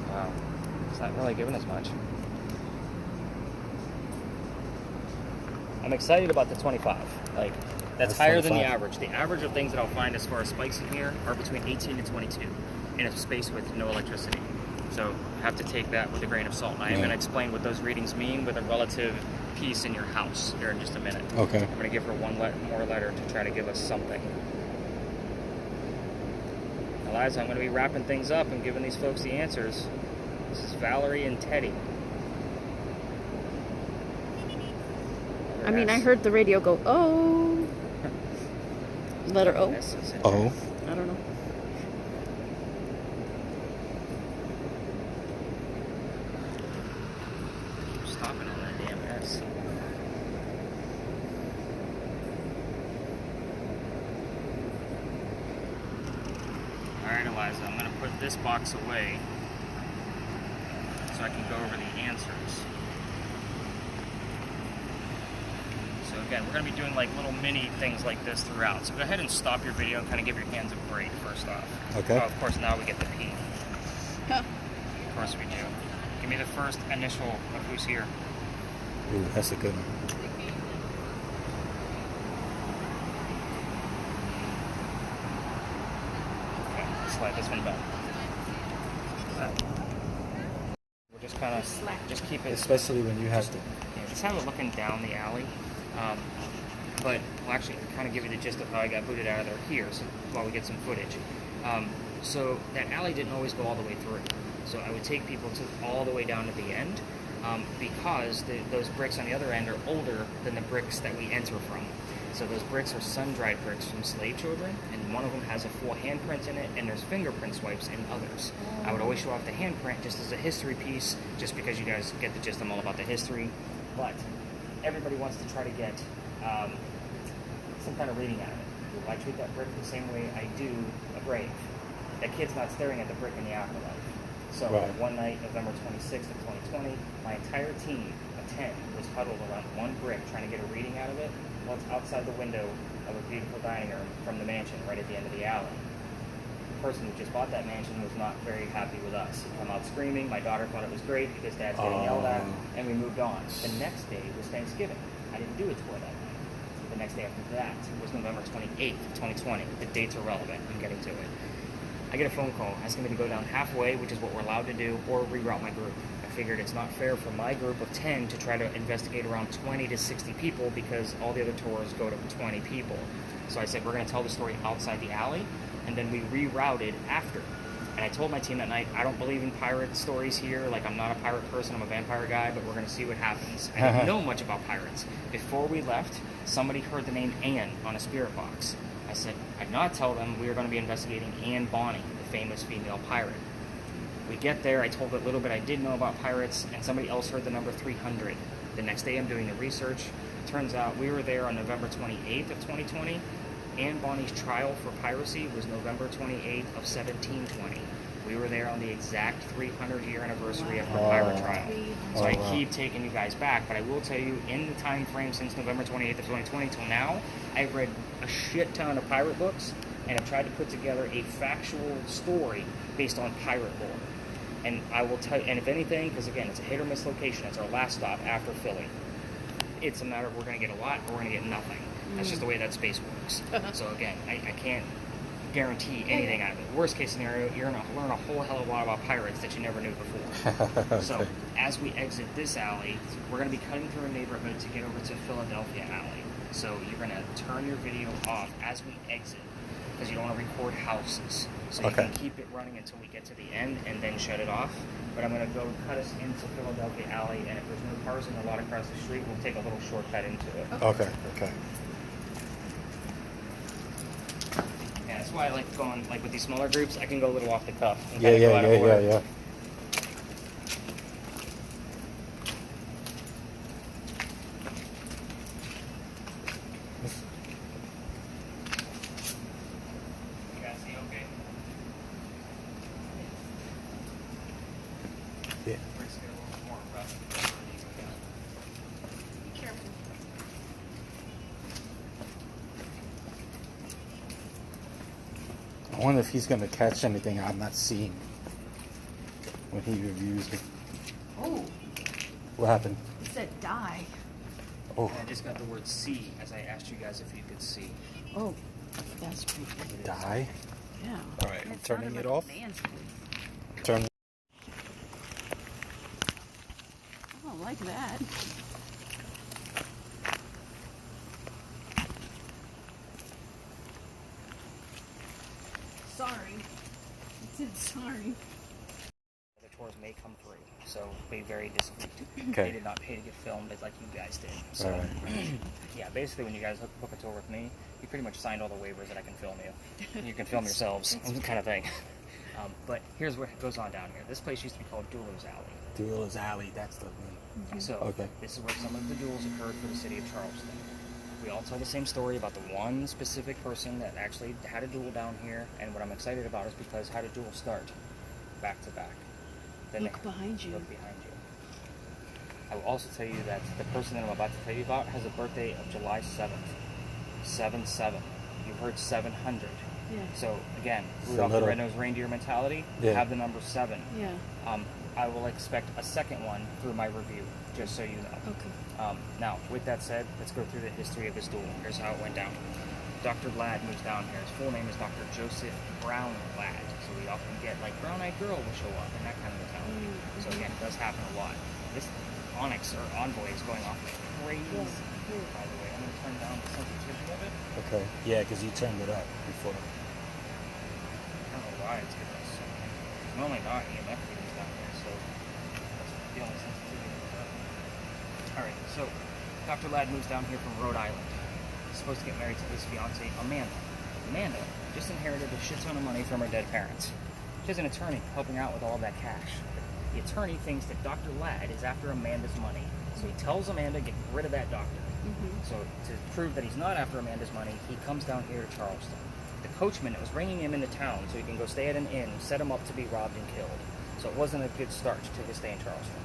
Wow. It's not really giving us much. I'm excited about the 25. Like, that's higher 25. Than the average. The average of things that I'll find as far as spikes in here are between 18 and 22 in a space with no electricity. So I have to take that with a grain of salt. I am going to explain what those readings mean with a relative piece in your house here in just a minute. Okay. I'm going to give her one more letter to try to give us something. Eliza, I'm going to be wrapping things up and giving these folks the answers. This is Valerie and Teddy. I mean, I heard the radio go, oh. Letter O? Oh. I don't know. Keep stopping on that damn S. Alright, Eliza, I'm going to put this box away so I can go over the answers. So again, we're going to be doing like little mini things like this throughout. So go ahead and stop your video and kind of give your hands a break first off. Okay. Oh, of course, now we get the P. Huh. Of course we do. Give me the first initial of who's here. Ooh, that's a good one. Okay, slide this one back. We'll just kind of just keep it, especially when you have to. Yeah, just have it looking down the alley. But we'll actually kind of give you the gist of how I got booted out of there here, so while we get some footage. So that alley didn't always go all the way through. So I would take people all the way down to the end, because those bricks on the other end are older than the bricks that we enter from. So those bricks are sun-dried bricks from slave children, and one of them has a full handprint in it, and there's fingerprint swipes in others. I would always show off the handprint just as a history piece, just because you guys get the gist. I'm all about the history. But everybody wants to try to get some kind of reading out of it. Well, I treat that brick the same way I do a grave. That kid's not staring at the brick in the afterlife. So one night, November 26th of 2020, my entire team of 10 was huddled around one brick trying to get a reading out of it. Well, it's outside the window of a beautiful dining room from the mansion right at the end of the alley. The person who just bought that mansion was not very happy with us. He came out screaming. My daughter thought it was great because Dad's getting yelled at, and we moved on. The next day was Thanksgiving. I didn't do it for that night. The next day after that was November 28th of 2020. The dates are relevant. I'm getting to it. I get a phone call asking me to go down halfway, which is what we're allowed to do, or reroute my group. I figured it's not fair for my group of 10 to try to investigate around 20 to 60 people because all the other tours go to 20 people. So I said, we're going to tell the story outside the alley, and then we rerouted after. And I told my team that night, I don't believe in pirate stories here. Like, I'm not a pirate person, I'm a vampire guy, but we're going to see what happens. I didn't know much about pirates. Before we left, somebody heard the name Anne on a spirit box. I said, I did not tell them we were going to be investigating Anne Bonny, the famous female pirate. We get there, I told a little bit I did know about pirates, and somebody else heard the number 300. The next day I'm doing the research. Turns out we were there on November 28th of 2020. Anne Bonny's trial for piracy was November 28th of 1720. We were there on the exact 300-year anniversary of her pirate trial. So I keep taking you guys back, but I will tell you, in the time frame since November 28th of 2020 till now, I've read a shit ton of pirate books, and have tried to put together a factual story based on pirate lore. And I will tell you, and if anything, because again, it's a hit or miss location, it's our last stop after Philly. It's a matter of we're going to get a lot or we're going to get nothing. That's just the way that space works. So again, I can't guarantee anything out of it. Worst case scenario, you're going to learn a whole hell of a lot about pirates that you never knew before. Okay. So as we exit this alley, we're going to be cutting through a neighborhood to get over to Philadelphia Alley. So you're going to turn your video off as we exit, because you don't want to record houses. So you can keep it running until we get to the end and then shut it off. But I'm going to go cut us into Philadelphia Alley, and if there's no cars and a lot across the street, we'll take a little shortcut into it. Okay. Yeah, that's why I like going, like with these smaller groups, I can go a little off the cuff. And Yeah. I wonder if he's going to catch anything I'm not seeing when he reviews it. Oh. What happened? It said die. Oh. I just got the word see as I asked you guys if you could see. Oh, that's creepy. Die? Yeah. All right, I'm turning it off. Turn. I don't like that. Sorry. I said sorry. The tours may come through, so be very discreet. Okay. They did not pay to get filmed as like you guys did. So, yeah, basically when you guys book a tour with me, you pretty much signed all the waivers that I can film you. You can film yourselves, kind of thing. But here's what goes on down here. This place used to be called Dueler's Alley. Dueler's Alley, that's the name. So, this is where some of the duels occurred for the city of Charleston. We all tell the same story about the one specific person that actually had a duel down here, and what I'm excited about is because how did duels start? Back to back. Then look behind you. Look behind you. I will also tell you that the person that I'm about to tell you about has a birthday of July 7th. 7-7. You heard 700. Yeah. So again, Rudolph the Red-Nosed Reindeer mentality. Have the number 7. Yeah. I will expect a second one through my review, just so you know. Okay. Now, with that said, let's go through the history of this duel. Here's how it went down. Dr. Ladd moves down here. His full name is Dr. Joseph Brown Ladd. So we often get like Brown-Eyed Girl will show up and that kind of mentality. So again, it does happen a lot. This Onyx or Envoy is going off like crazy. By the way, I'm going to turn down the sensitivity of it. Okay. Yeah, because you turned it up before. I don't know why it's getting so. Normally not EMF readings down here, so that's the only sensitivity. Alright, so Dr. Ladd moves down here from Rhode Island. He's supposed to get married to his fiancée, Amanda. Amanda just inherited a shit ton of money from her dead parents. She has an attorney helping out with all that cash. The attorney thinks that Dr. Ladd is after Amanda's money, so he tells Amanda to get rid of that doctor. So to prove that he's not after Amanda's money, he comes down here to Charleston. The coachman that was bringing him into town so he can go stay at an inn set him up to be robbed and killed. So it wasn't a good start to his stay in Charleston.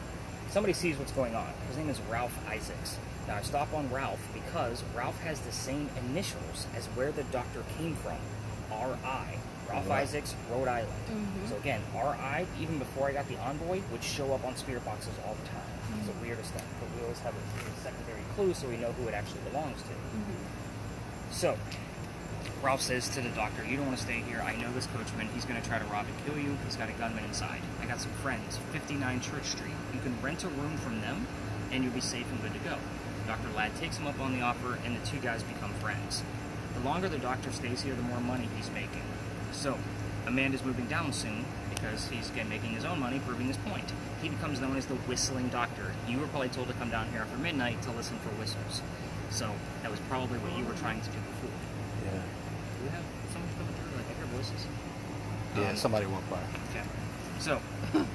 Somebody sees what's going on. His name is Ralph Isaacs. Now I stop on Ralph because Ralph has the same initials as where the doctor came from, R.I. Ralph Isaacs, Rhode Island. So again, R.I., even before I got the Envoy, would show up on spirit boxes all the time. It's the weirdest thing, but we always have a secondary clue so we know who it actually belongs to. So, Ralph says to the doctor, you don't want to stay here. I know this coachman. He's going to try to rob and kill you. He's got a gunman inside. I got some friends, 59 Church Street. You can rent a room from them, and you'll be safe and good to go. Dr. Ladd takes him up on the offer, and the two guys become friends. The longer the doctor stays here, the more money he's making. So, Amanda's moving down soon, because he's again making his own money, proving his point. He becomes known as the Whistling Doctor. You were probably told to come down here after midnight to listen for whistles. So, that was probably what you were trying to do before. Yeah. Do we have someone coming through? Like, I hear voices. Yeah, somebody walked by. Okay. So,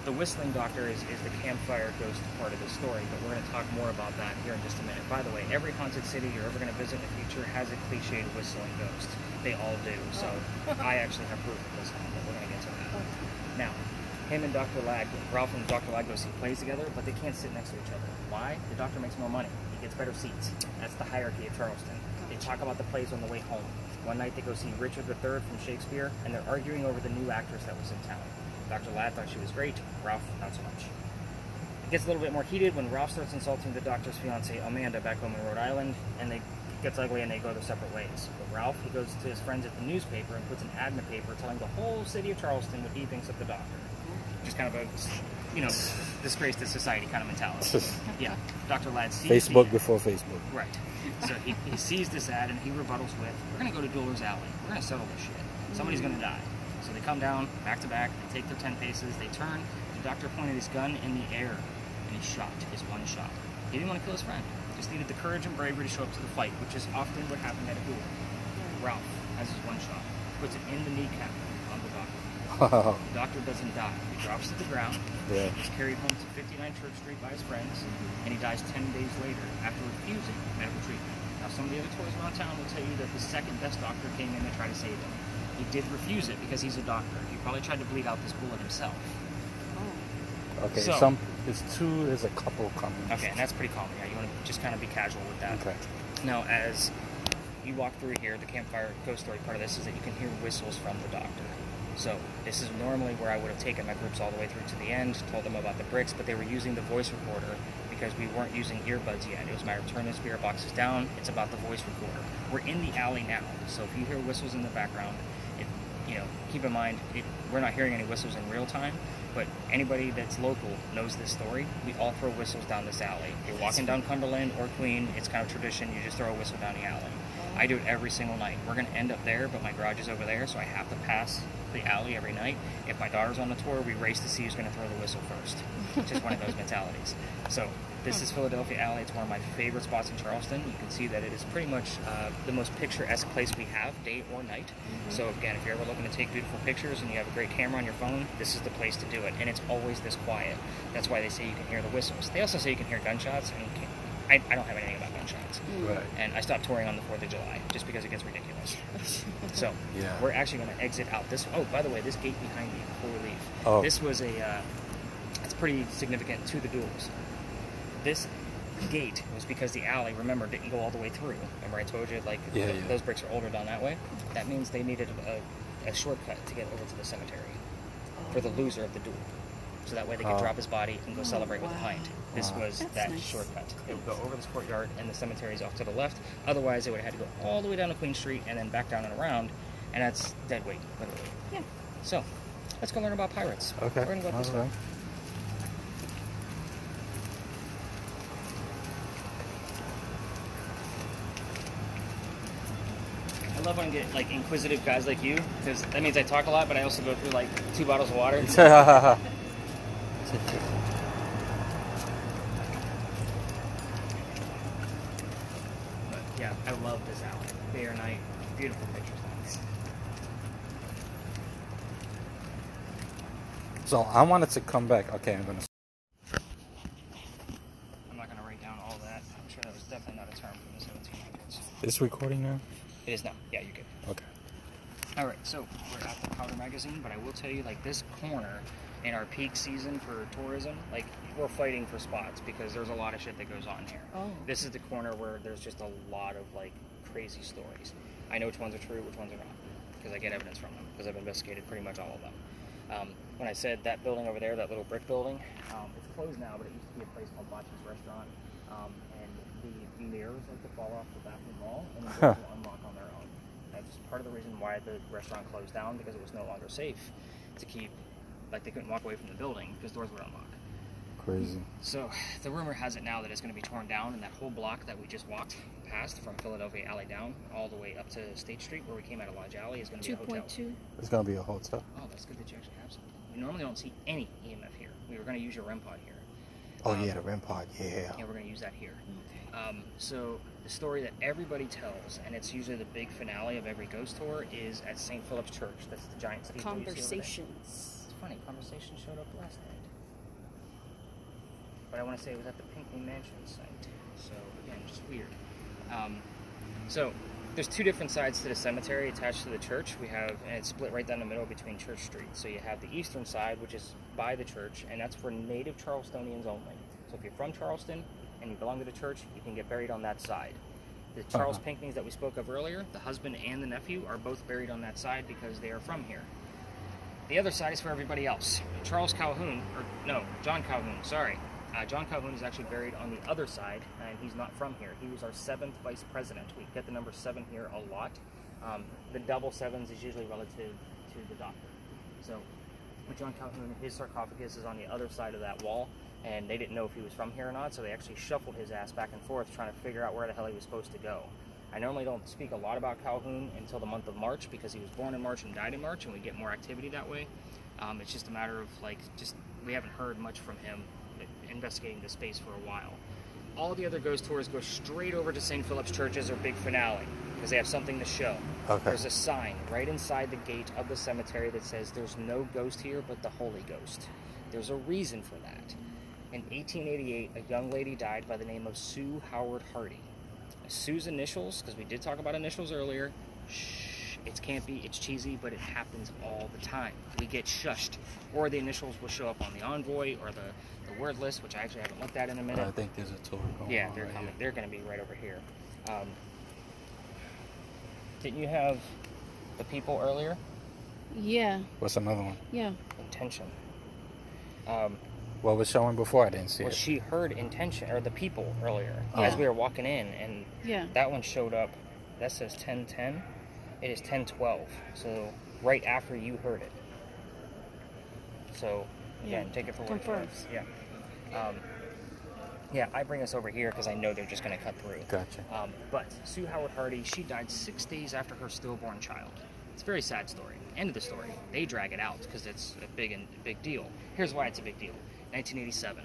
the Whistling Doctor is the campfire ghost part of the story, but we're going to talk more about that here in just a minute. By the way, every haunted city you're ever going to visit in the future has a cliched whistling ghost. They all do. So, I actually have proof of this one, but we're going to get to that. Now, him and Dr. Ladd, Ralph and Dr. Ladd go see plays together, but they can't sit next to each other. Why? The doctor makes more money. He gets better seats. That's the hierarchy of Charleston. They talk about the plays on the way home. One night they go see Richard III from Shakespeare, and they're arguing over the new actress that was in town. Dr. Ladd thought she was great, Ralph not so much. It gets a little bit more heated when Ralph starts insulting the doctor's fiancée, Amanda, back home in Rhode Island, and it gets ugly and they go their separate ways. But Ralph, he goes to his friends at the newspaper and puts an ad in the paper telling the whole city of Charleston what he thinks of the doctor. Just kind of a, disgrace to society kind of mentality. Yeah, Dr. Ladd sees Facebook before Facebook. Right. So he sees this ad and he rebuttals with, we're going to go to Dueler's Alley. We're going to settle this shit. Somebody's going to die. So they come down, back to back, they take their 10 paces, they turn, the doctor pointed his gun in the air, and he shot his one shot. He didn't want to kill his friend. Just needed the courage and bravery to show up to the fight, which is often what happened at a duel. Ralph has his one shot, puts it in the kneecap on the doctor. The doctor doesn't die. He drops to the ground. He's carried home to 59 Church Street by his friends, and he dies 10 days later after refusing medical treatment. Now, some of the other toys around town will tell you that the second best doctor came in to try to save him. He did refuse it because he's a doctor. He probably tried to bleed out this bullet himself. Okay, so, there's a couple coming. Okay, and that's pretty common. Yeah, you want to just kind of be casual with that. Okay. Now, as you walk through here, the campfire ghost story part of this is that you can hear whistles from the doctor. So this is normally where I would have taken my groups all the way through to the end, told them about the bricks, but they were using the voice recorder because we weren't using earbuds yet. It was my turn the spirit boxes down. It's about the voice recorder. We're in the alley now, so if you hear whistles in the background, keep in mind, we're not hearing any whistles in real time, but anybody that's local knows this story. We all throw whistles down this alley. If you're walking down Cumberland or Queen, it's kind of tradition, you just throw a whistle down the alley. I do it every single night. We're going to end up there, but my garage is over there, so I have to pass the alley every night. If my daughter's on the tour, we race to see who's going to throw the whistle first. It's just one of those mentalities. So this is Philadelphia Alley. It's one of my favorite spots in Charleston. You can see that it is pretty much the most picturesque place we have, day or night. So again, if you're ever looking to take beautiful pictures and you have a great camera on your phone, this is the place to do it. And it's always this quiet. That's why they say you can hear the whistles. They also say you can hear gunshots, and I don't have anything about gunshots. Right. And I stopped touring on the 4th of July just because it gets ridiculous. So we're actually going to exit out this. Oh, by the way, this gate behind me before we leave. Oh. This was it's pretty significant to the duels. This gate was because the alley, remember, didn't go all the way through. Remember I told you, like, those bricks are older down that way? That means they needed a shortcut to get over to the cemetery for the loser of the duel. So that way they could drop his body and go celebrate with the hind. This was that shortcut. It would go over this courtyard, and the cemetery is off to the left. Otherwise, it would have had to go all the way down to Queen Street and then back down and around, and that's dead weight, literally. Yeah. So, let's go learn about pirates. Okay. We're going to go up this way. I love when I get like inquisitive guys like you, because that means I talk a lot, but I also go through like 2 bottles of water. But yeah, I love this alley. Day or night, beautiful pictures. So I wanted to come back. Okay, I'm not gonna write down all that. I'm sure that was definitely not a term from the 1700s. Is recording now? It is now. Yeah, you're good. Okay. All right, so we're at the Powder Magazine, but I will tell you, like, this corner in our peak season for tourism, like, we're fighting for spots because there's a lot of shit that goes on here. Oh. This is the corner where there's just a lot of, like, crazy stories. I know which ones are true, which ones are not, because I get evidence from them, because I've investigated pretty much all of them. When I said that building over there, that little brick building, it's closed now, but it used to be a place called Botch's Restaurant, and the mirrors like to fall off the bathroom wall, and the doors will unlock on their own. That's part of the reason why the restaurant closed down, because it was no longer safe to keep, like, they couldn't walk away from the building because doors would unlock. Crazy. So the rumor has it now that it's going to be torn down, and that whole block that we just walked past from Philadelphia Alley down all the way up to State Street, where we came out of Lodge Alley, is going to be a hotel. 2.2. It's going to be a hotel. Oh, that's good that you actually have something. We normally don't see any EMF here. We were going to use your REM pod here. Oh, yeah, the REM pod, yeah. Yeah, we're going to use that here. Okay. So the story that everybody tells, and it's usually the big finale of every ghost tour, is at St. Philip's Church. That's the giant steeple you see over there. Conversations. It's funny, Conversations showed up last night. But I want to say it was at the Pinckney Mansion site. So, again, just weird. So, there's 2 different sides to the cemetery attached to the church. We have, and it's split right down the middle between Church Street. So you have the eastern side, which is by the church, and that's for native Charlestonians only. So if you're from Charleston and you belong to the church, you can get buried on that side. The Charles Pinckneys that we spoke of earlier, the husband and the nephew, are both buried on that side because they are from here. The other side is for everybody else. John Calhoun, sorry. John Calhoun is actually buried on the other side, and he's not from here. He was our 7th vice president. We get the number 7 here a lot. The double 7s is usually relative to the doctor. So with John Calhoun, his sarcophagus is on the other side of that wall, and they didn't know if he was from here or not, so they actually shuffled his ass back and forth trying to figure out where the hell he was supposed to go. I normally don't speak a lot about Calhoun until the month of March because he was born in March and died in March, and we get more activity that way. It's just a matter of, like, we haven't heard much from him investigating this space for a while. All the other ghost tours go straight over to St. Philip's Church as their big finale because they have something to show. Okay. There's a sign right inside the gate of the cemetery that says there's no ghost here but the Holy Ghost. There's a reason for that. In 1888, a young lady died by the name of Sue Howard Hardy. Sue's initials, because we did talk about initials earlier, it's campy, it's cheesy, but it happens all the time. We get shushed. Or the initials will show up on the envoy or the word list, which I actually haven't looked at in a minute. I think there's a tour going on. Yeah, they're coming. They're going to be right over here. Didn't you have the people earlier? Yeah. What's another one? Yeah. Intention. What was showing before? I didn't see it. She heard intention, or the people earlier, as we were walking in, and that one showed up. That says 10:10. It is 10:12. So right after you heard it. So again, take it for what it is. Yeah. I bring us over here because I know they're just going to cut through. Gotcha. But Sue Howard Hardy, she died 6 days after her stillborn child. It's a very sad story. End of the story. They drag it out because it's a big deal. Here's why it's a big deal. 1987.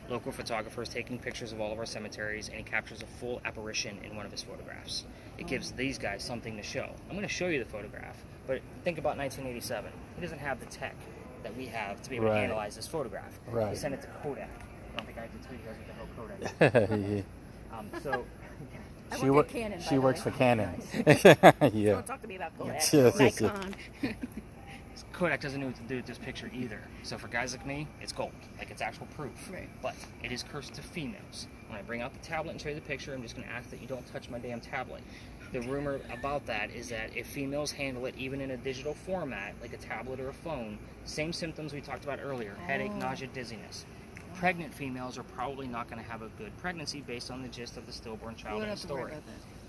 Local photographer is taking pictures of all of our cemeteries, and he captures a full apparition in one of his photographs. It gives these guys something to show. I'm going to show you the photograph, but think about 1987. He doesn't have the tech that we have to be able to analyze this photograph. Right. He sent it to Kodak. I don't think I have to tell you guys what the hell Kodak is. She works for Canon. Yeah. Don't talk to me about Kodak. Yes. Nikon. Kodak doesn't know what to do with this picture either. So for guys like me, it's gold. Like, it's actual proof. Right. But it is cursed to females. When I bring out the tablet and show you the picture, I'm just going to ask that you don't touch my damn tablet. The rumor about that is that if females handle it even in a digital format, like a tablet or a phone, same symptoms we talked about earlier, headache, nausea, dizziness. Pregnant females are probably not going to have a good pregnancy based on the gist of the stillborn child in the story.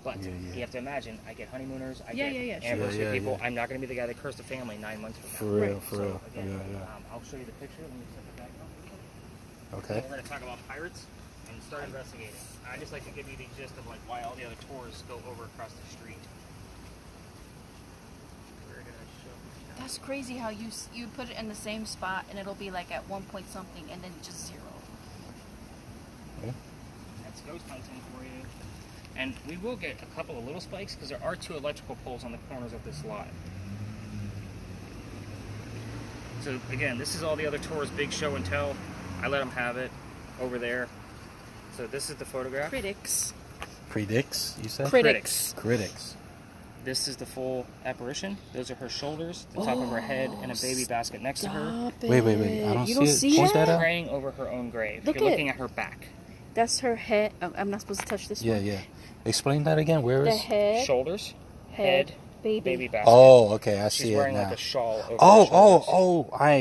But you have to imagine, I get honeymooners, I get anniversary people. I'm not going to be the guy that cursed a family 9 months from now. For real, for real. Again, I'll show you the picture. Let me set the back up. Okay. We're going to talk about pirates and start investigating. I just like to give you the gist of like why all the other tours go over across the street. Where did I show you? That's crazy how you put it in the same spot and it'll be like at 1 point something and then just 0. Yeah. That's ghost hunting for you. And we will get a couple of little spikes because there are 2 electrical poles on the corners of this lot. So again, this is all the other tours, big show and tell. I let them have it over there. So this is the photograph. Critics. Predicts, you said? Critics. Critics. This is the full apparition. Those are her shoulders, the top of her head, and a baby basket next to her. Wait. I don't see it. Point that out. Praying over her own grave. Look, you're looking at her back. That's her head. Oh, I'm not supposed to touch this one. Yeah. Explain that again. Where is the head? Shoulders, head, baby basket. Oh, okay. I see She's it wearing now. like a shawl over her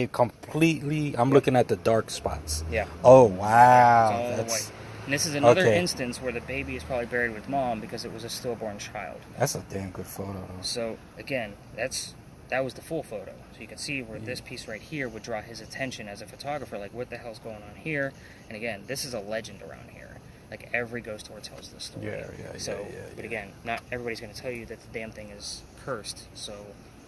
shoulders. I'm looking at the dark spots. Yeah. Oh, wow. All white. And this is another instance where the baby is probably buried with mom because it was a stillborn child. That's a damn good photo, though. So, again, that was the full photo. So you can see where this piece right here would draw his attention as a photographer, like what the hell's going on here? And again, this is a legend around here. Like every ghost tour tells this story. But again, not everybody's going to tell you that the damn thing is cursed. So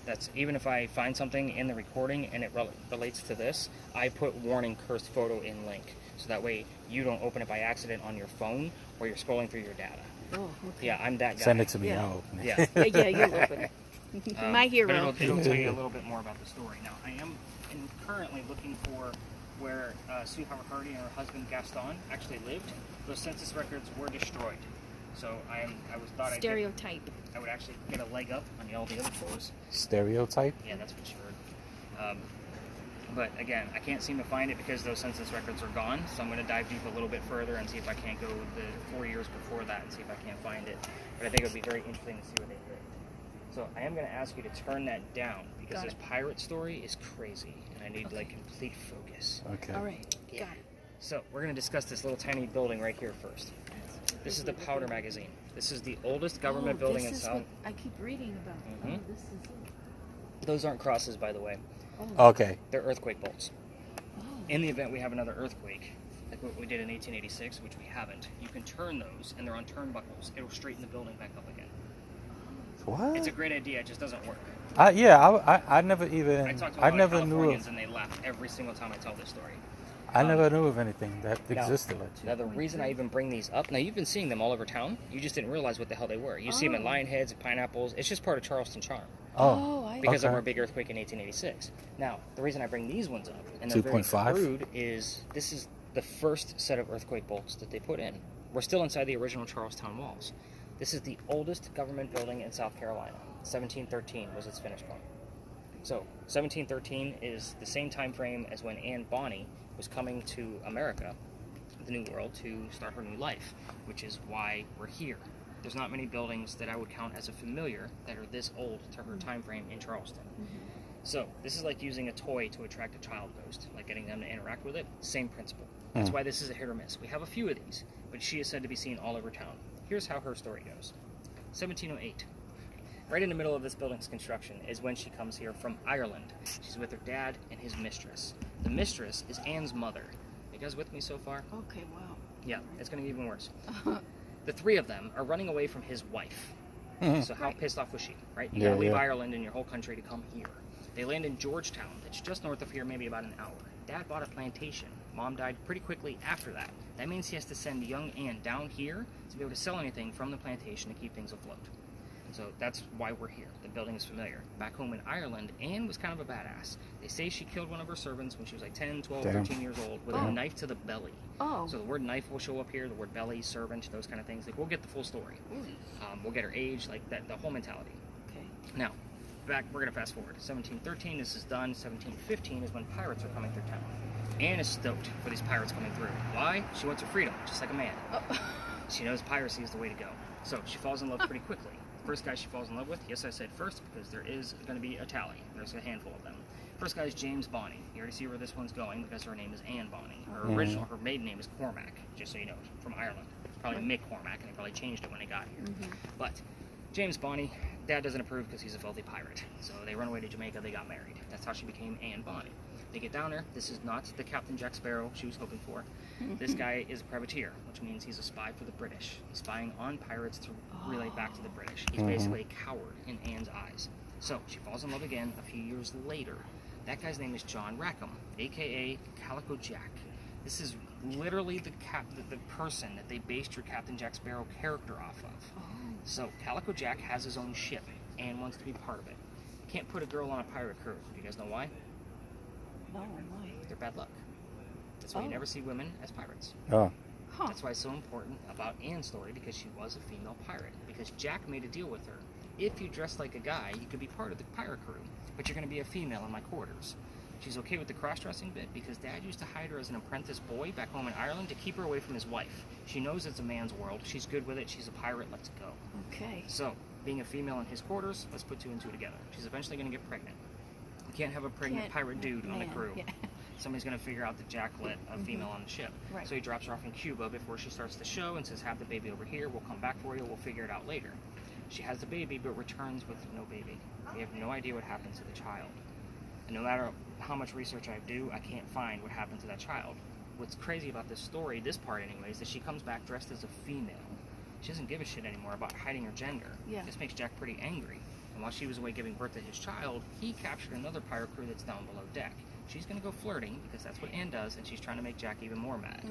that's, even if I find something in the recording and it relates to this, I put warning cursed photo in link. So that way you don't open it by accident on your phone or you're scrolling through your data. Oh, okay. Yeah, I'm that guy. Send it to me. Yeah. I'll open it. Yeah, you'll open it. My hero. But it'll tell you a little bit more about the story. Now, I am currently looking for where Sue Howard Hardy and her husband Gaston actually lived. Those census records were destroyed. So I thought Stereotype. I would actually get a leg up on all the other tours. Stereotype? Yeah, that's for sure. But again, I can't seem to find it because those census records are gone. So I'm going to dive deep a little bit further and see if I can't go the 4 years before that and see if I can't find it. But I think it would be very interesting to see where they lived. So I am going to ask you to turn that down because this pirate story is crazy and I need like complete focus. Okay. All right. Yeah. Got it. So we're going to discuss this little tiny building right here first. This is the Powder Magazine. This is the oldest government building in South. I keep reading about. Mhm. This is it. Those aren't crosses, by the way. Okay. They're earthquake bolts. In the event we have another earthquake, like what we did in 1886, which we haven't, you can turn those, and they're on turnbuckles. It'll straighten the building back up again. What? It's a great idea. It just doesn't work. I never even. I talked to a lot of never knew. Californians, and they laugh every single time I tell this story. I never knew of anything that existed like Now, that. the reason I even bring these up, now you've been seeing them all over town. You just didn't realize what the hell they were. You see them in lion heads and pineapples. It's just part of Charleston charm. Because of our big earthquake in 1886. Now, the reason I bring these ones up, and they're very 2.5? crude, is this is the first set of earthquake bolts that they put in. We're still inside the original Charlestown walls. This is the oldest government building in South Carolina. 1713 was its finish point. So, 1713 is the same time frame as when Anne Bonny was coming to America, the New World, to start her new life, which is why we're here. There's not many buildings that I would count as a familiar that are this old to her time frame in Charleston. So, this is like using a toy to attract a child ghost, like getting them to interact with it. Same principle. That's why this is a hit or miss. We have a few of these, but she is said to be seen all over town. Here's how her story goes. 1708. Right in the middle of this building's construction is when she comes here from Ireland. She's with her dad and his mistress. The mistress is Anne's mother. You guys with me so far? Okay, wow. Yeah, it's going to get even worse. The three of them are running away from his wife. So how pissed off was she, right? You got to leave Ireland and your whole country to come here. They land in Georgetown. That's just north of here, maybe about an hour. Dad bought a plantation. Mom died pretty quickly after that. That means he has to send young Anne down here to be able to sell anything from the plantation to keep things afloat. So that's why we're here. The building is familiar. Back home in Ireland, Anne was kind of a badass. They say she killed one of her servants when she was like 10, 12, 13 years old with a knife to the belly. So the word knife will show up here, the word belly, servant, those kind of things. Like, we'll get the full story. We'll get her age, like that, the whole mentality. Okay. Now, we're going to fast forward. 1713, this is done. 1715 is when pirates are coming through town. Anne is stoked for these pirates coming through. Why? She wants her freedom, just like a man. She knows piracy is the way to go. So she falls in love pretty quickly. First guy she falls in love with, yes, I said first, because there is going to be a tally. There's a handful of them. First guy is James Bonny. You already see where this one's going because her name is Anne Bonny. Her maiden name is Cormac, just so you know, from Ireland. Probably Mick Cormac, and they probably changed it when they got here. But James Bonny, Dad doesn't approve because he's a filthy pirate. So they run away to Jamaica, they got married. That's how she became Anne Bonny. They get down there. This is not the Captain Jack Sparrow she was hoping for. This guy is a privateer, which means he's a spy for the British. He's spying on pirates to relay back to the British. He's basically a coward in Anne's eyes. So she falls in love again a few years later. That guy's name is John Rackham, a.k.a. Calico Jack. This is literally the person that they based your Captain Jack Sparrow character off of. So Calico Jack has his own ship and wants to be part of it. Can't put a girl on a pirate crew. Do you guys know why? No, why? They're bad luck. That's why you never see women as pirates. That's why it's so important about Anne's story, because she was a female pirate. Because Jack made a deal with her. If you dress like a guy, you could be part of the pirate crew, but you're going to be a female in my quarters. She's okay with the cross-dressing bit because Dad used to hide her as an apprentice boy back home in Ireland to keep her away from his wife. She knows it's a man's world. She's good with it. She's a pirate. Let's go. Okay. So, being a female in his quarters, let's put two and two together. She's eventually going to get pregnant. You can't have a pregnant pirate dude on the crew. Yeah. Somebody's going to figure out that Jack let a female on the ship. Right. So he drops her off in Cuba before she starts the show and says, have the baby over here. We'll come back for you. We'll figure it out later. She has the baby, but returns with no baby. We have no idea what happens to the child. And no matter how much research I do, I can't find what happened to that child. What's crazy about this story, this part anyways, is that she comes back dressed as a female. She doesn't give a shit anymore about hiding her gender. Yeah. This makes Jack pretty angry. And while she was away giving birth to his child, he captured another pirate crew that's down below deck. She's going to go flirting, because that's what Anne does, and she's trying to make Jack even more mad.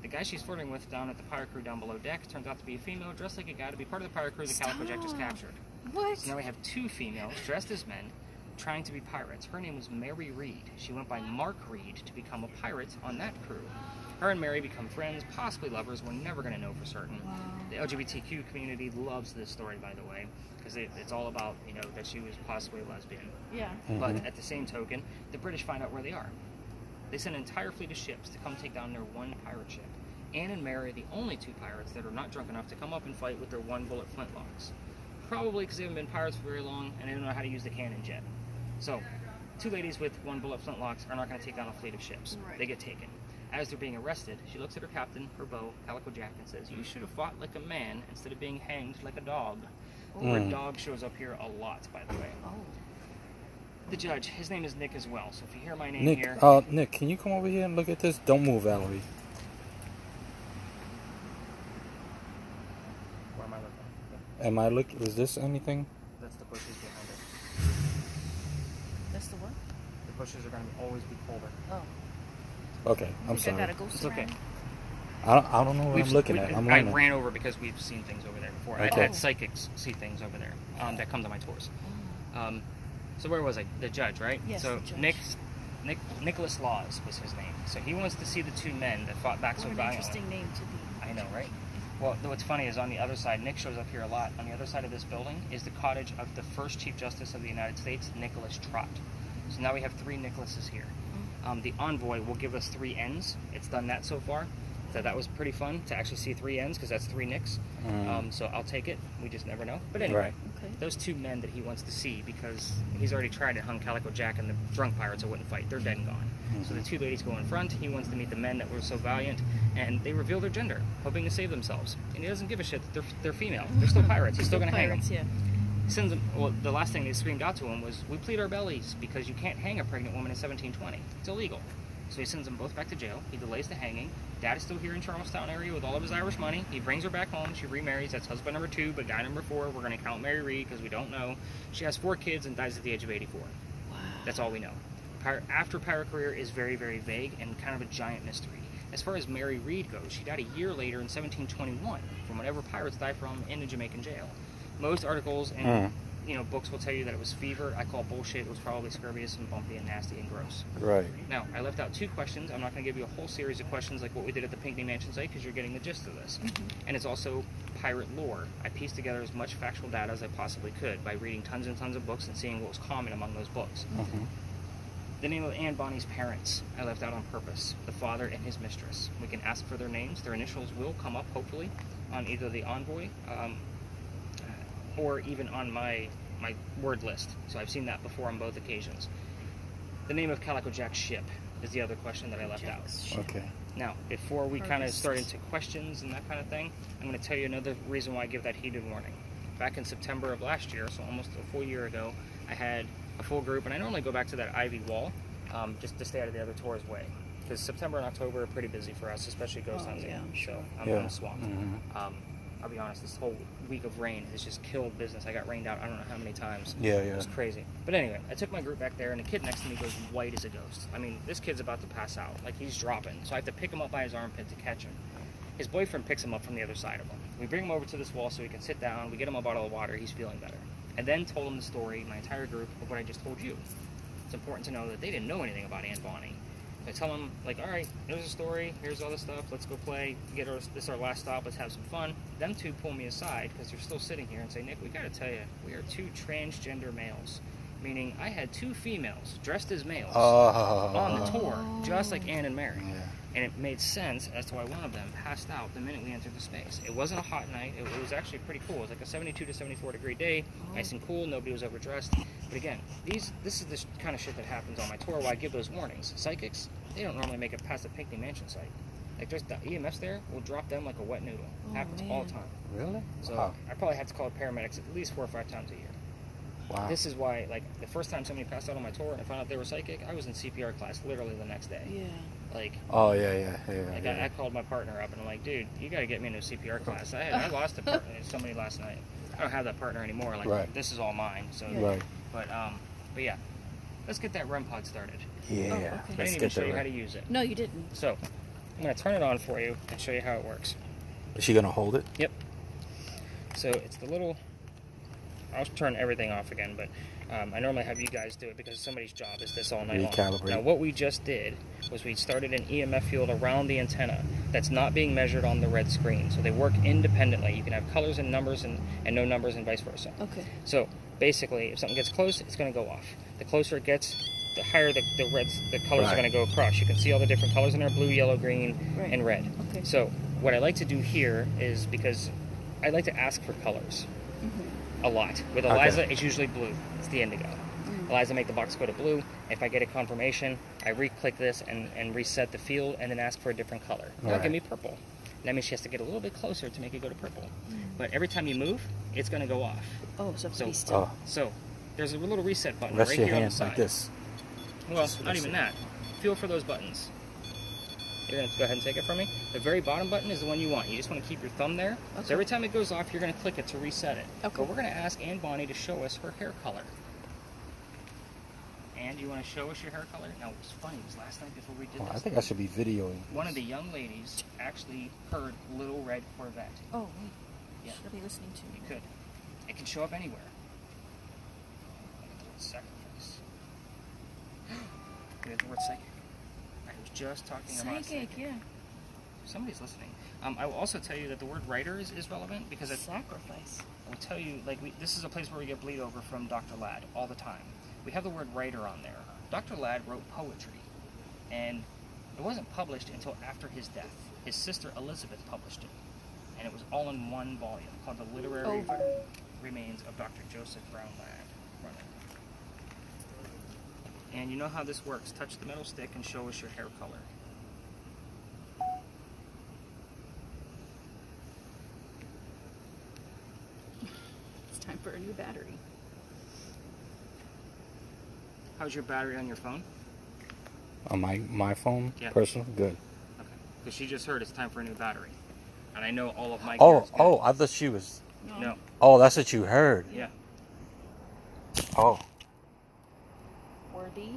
The guy she's flirting with down at the pirate crew down below deck turns out to be a female dressed like a guy to be part of the pirate crew that Calico Jack just captured. What? So now we have two females dressed as men trying to be pirates. Her name was Mary Reed. She went by Mark Reed to become a pirate on that crew. Her and Mary become friends, possibly lovers. We're never going to know for certain. Wow. The LGBTQ community loves this story, by the way, because it's all about, you know, that she was possibly a lesbian. Yeah. But at the same token, the British find out where they are. They send an entire fleet of ships to come take down their one pirate ship. Anne and Mary are the only two pirates that are not drunk enough to come up and fight with their one-bullet flintlocks. Probably because they haven't been pirates for very long and they don't know how to use the cannons yet. So, two ladies with one-bullet flintlocks are not going to take down a fleet of ships. Right. They get taken. As they're being arrested, she looks at her captain, her beau, Calico Jack, and says, you should have fought like a man instead of being hanged like a dog. The word dog shows up here a lot, by the way. The judge, his name is Nick as well, so if you hear my name here... Nick, can you come over here and look at this? Don't move, Valerie. Where am I looking? Am I looking? Is this anything? That's the bushes behind it. That's the what? The bushes are going to always be colder. Oh. Okay, I'm sorry. I gotta go it's okay. I don't know what I'm looking at. I ran over because we've seen things over there before. Okay. I've had psychics see things over there that come to my tours. So where was I? The judge, right? Yes, so the judge. Nicholas Laws was his name. So he wants to see the two men that fought back so valiantly. Interesting name to be. I know, right? Well, what's funny is on the other side, Nick shows up here a lot. On the other side of this building is the cottage of the first Chief Justice of the United States, Nicholas Trott. So now we have three Nicholases here. The envoy will give us 3 N's. It's done that so far. So that was pretty fun to actually see 3 N's because that's 3 Nicks. So I'll take it. We just never know. But anyway, those 2 men that he wants to see, because he's already tried to hung Calico Jack and the drunk pirates that wouldn't fight. They're dead and gone. So the 2 ladies go in front. He wants to meet the men that were so valiant, and they reveal their gender, hoping to save themselves. And he doesn't give a shit that they're female. They're still pirates. He's still going to hang them. Yeah. Sends them, well, the last thing they screamed out to him was, we plead our bellies because you can't hang a pregnant woman in 1720. It's illegal. So he sends them both back to jail. He delays the hanging. Dad is still here in Charlestown area with all of his Irish money. He brings her back home. She remarries. That's husband number 2, but guy number 4, we're going to count Mary Reed because we don't know. She has 4 kids and dies at the age of 84. Wow. That's all we know. After pirate career is very, very vague and kind of a giant mystery. As far as Mary Reed goes, she died a year later in 1721 from whatever pirates died from in a Jamaican jail. Most articles and books will tell you that it was fever. I call bullshit. It was probably scurvious and bumpy and nasty and gross. Right. Now, I left out 2 questions. I'm not going to give you a whole series of questions like what we did at the Pinckney Mansion site because you're getting the gist of this. And it's also pirate lore. I pieced together as much factual data as I possibly could by reading tons and tons of books and seeing what was common among those books. The name of Anne Bonny's parents I left out on purpose. The father and his mistress. We can ask for their names. Their initials will come up, hopefully, on either the envoy or even on my word list. So I've seen that before on both occasions. The name of Calico Jack's ship is the other question that I left out. Okay. Now, before we kind of start into questions and that kind of thing, I'm going to tell you another reason why I give that heated warning. Back in September of last year, so almost a full year ago, I had a full group, and I normally go back to that ivy wall just to stay out of the other tour's way. Because September and October are pretty busy for us, especially ghost hunting. Yeah, so I'm swamped. I'll be honest, this whole week of rain has just killed business. I got rained out I don't know how many times. It was crazy. But anyway, I took my group back there, and the kid next to me goes white as a ghost. I mean, this kid's about to pass out. Like, he's dropping. So I have to pick him up by his armpit to catch him. His boyfriend picks him up from the other side of him. We bring him over to this wall so he can sit down. We get him a bottle of water. He's feeling better. And then told him the story, my entire group, of what I just told you. It's important to know that they didn't know anything about Anne Bonny. I tell them, like, all right, here's the story, here's all the stuff, let's go play, this is our last stop, let's have some fun. Them 2 pull me aside, because they're still sitting here, and say, Nick, we gotta tell you, we are 2 transgender males. Meaning, I had 2 females dressed as males on the tour, just like Anne and Mary. And it made sense as to why one of them passed out the minute we entered the space. It wasn't a hot night. It was actually pretty cool. It was like a 72 to 74 degree day, nice and cool. Nobody was overdressed. But again, this is the kind of shit that happens on my tour why I give those warnings. Psychics, they don't normally make it past the Pinckney Mansion site. Like, there's the EMFs there, will drop them like a wet noodle. Happens all the time. Really? So I probably have to call paramedics at least 4 or 5 times a year. Wow. This is why, like, the first time somebody passed out on my tour and I found out they were psychic, I was in CPR class literally the next day. Like, I called my partner up and I'm like, dude, you got to get me into a CPR class. I lost somebody last night. I don't have that partner anymore. Like, this is all mine. So, but yeah, let's get that REM pod started. Yeah. Oh, okay. I didn't even show you how to use it. No, you didn't. So, I'm going to turn it on for you and show you how it works. Is she going to hold it? Yep. So, it's the little... I'll turn everything off again, but I normally have you guys do it because somebody's job is this all night long. Recalibrate. Now, what we just did was we started an EMF field around the antenna that's not being measured on the red screen. So they work independently. You can have colors and numbers and no numbers and vice versa. Okay. So basically, if something gets close, it's going to go off. The closer it gets, the higher the colors are going to go across. You can see all the different colors in there: blue, yellow, green, and red. Okay. So what I like to do here is, because I like to ask for colors. A lot. With Eliza, it's usually blue. It's the indigo. Eliza, make the box go to blue. If I get a confirmation, I re-click this and reset the field and then ask for a different color. That'll give me purple. That means she has to get a little bit closer to make it go to purple. But every time you move, it's going to go off. Oh, so be still. So there's a little reset button Rest right your here on the hands side. like this. Well, not even that. Feel for those buttons. You're going to go ahead and take it from me. The very bottom button is the one you want. You just want to keep your thumb there. Okay. So every time it goes off, you're going to click it to reset it. Okay. But we're going to ask Anne Bonny to show us her hair color. And you want to show us your hair color? Now, what's funny was last night before we did this, I think I should be videoing. One of the young ladies actually heard Little Red Corvette. Oh, wait. Yeah. Should I be listening to you? You could. It can show up anywhere. Look at the word sacrifice. Look at the word psychic. I was just talking about psychic. Yeah. Somebody's listening. I will also tell you that the word writer is relevant because it's sacrifice. I will tell you, like, this is a place where we get bleed over from Dr. Ladd all the time. We have the word writer on there. Dr. Ladd wrote poetry, and it wasn't published until after his death. His sister Elizabeth published it, and it was all in one volume called The Literary Remains of Dr. Joseph Brown Ladd. And you know how this works. Touch the metal stick and show us your hair color. It's time for a new battery. How's your battery on your phone? On my phone? Yeah. Personal? Good. Okay. Because she just heard it's time for a new battery. And I know all of my I thought she was... No. Oh, that's what you heard. Yeah. Oh. Worthy.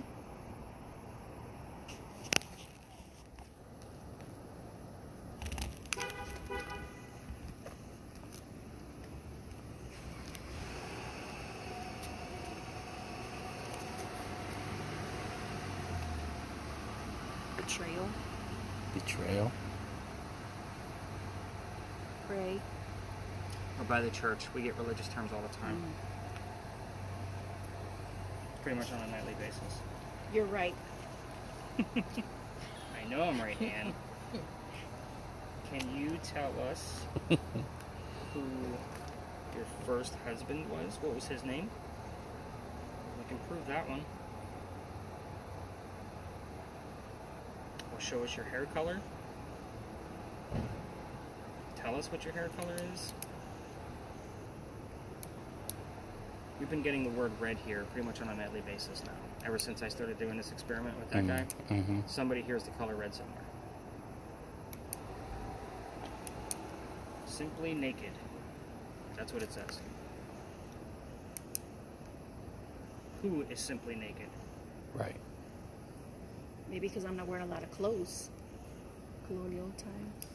Trail. Pray. Or by the church. We get religious terms all the time. Pretty much on a nightly basis. You're right. I know I'm right, Anne. Can you tell us who your first husband was? What was his name? We can prove that one. Or show us your hair color. Tell us what your hair color is. We've been getting the word red here pretty much on a nightly basis now. Ever since I started doing this experiment with that guy, somebody hears the color red somewhere. Simply naked. That's what it says. Who is simply naked? Right. Maybe because I'm not wearing a lot of clothes. Colonial times.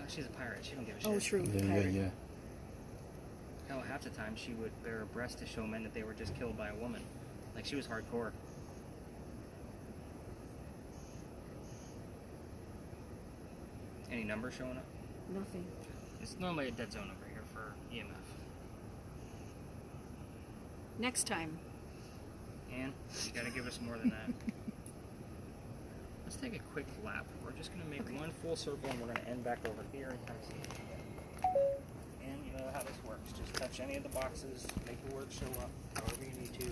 She's a pirate. She don't give a shit. Oh, true. Yeah. Hell, half the time she would bare her breast to show men that they were just killed by a woman. Like, she was hardcore. Any numbers showing up? Nothing. It's normally a dead zone over here for EMF. Next time. And you gotta give us more than that. Let's take a quick lap. We're just gonna make one full circle and we're gonna end back over here and kind of see. And you know how this works. Just touch any of the boxes, make the word show up however you need to.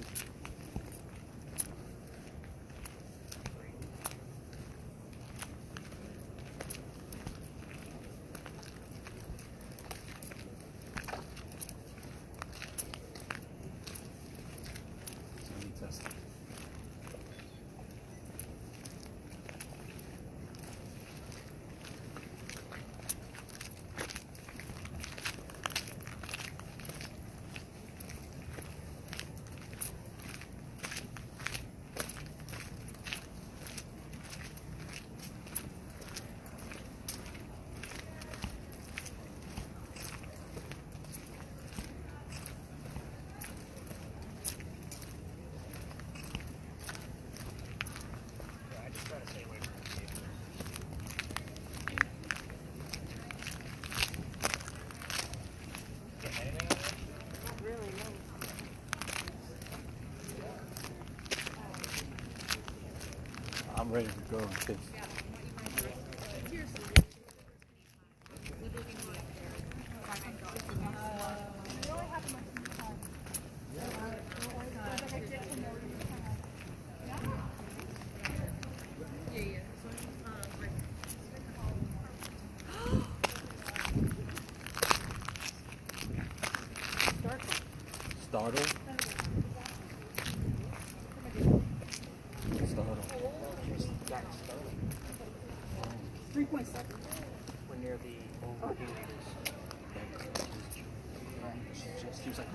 I'm ready to go in case. Startle? Startle. 3.7. We're near the overheaters. She was like,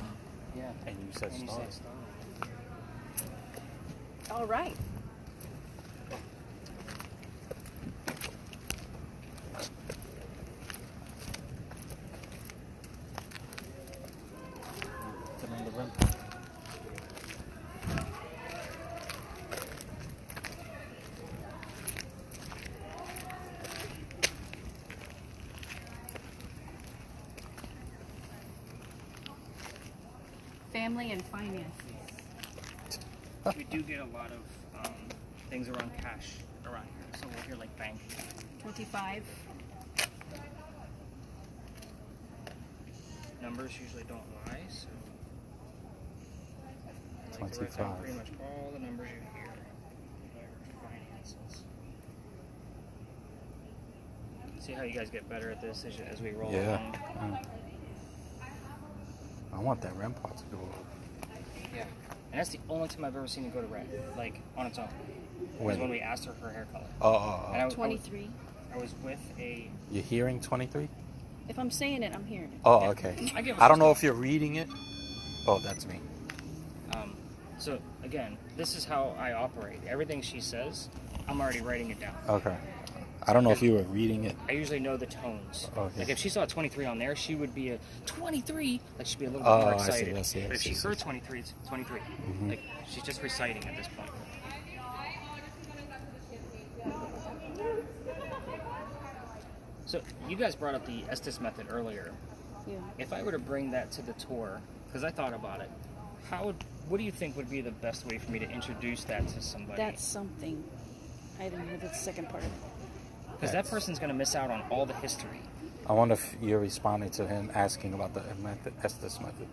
yeah. And you said startle. All right. On the rim. Family and finances. We do get a lot of things around cash around here. So we'll hear like bank. 25. Numbers usually don't lie, so I like to write 25. down pretty much all the numbers you hear. Finances. See how you guys get better at this as we roll along. I want that REM pot to go up. Yeah. And that's the only time I've ever seen it go to red, like on its own. Was when we asked her hair color. Oh. 23. I was with a... You're hearing 23? If I'm saying it, I'm hearing it. Oh, Yeah. okay. I don't know if you're reading it. Oh, that's me. So, again, this is how I operate. Everything she says, I'm already writing it down. Okay. I don't know if you were reading it. I usually know the tones. Okay. Like, if she saw a 23 on there, she would be a 23. Like, she'd be a little bit more excited. I see. But if she heard 23, it's 23. Mm-hmm. Like, she's just reciting at this point. So you guys brought up the Estes method earlier. Yeah. If I were to bring that to the tour, because I thought about it, what do you think would be the best way for me to introduce that to somebody? That's something. I didn't know the second part of it. Because that person's going to miss out on all the history. I wonder if you're responding to him asking about the Estes method.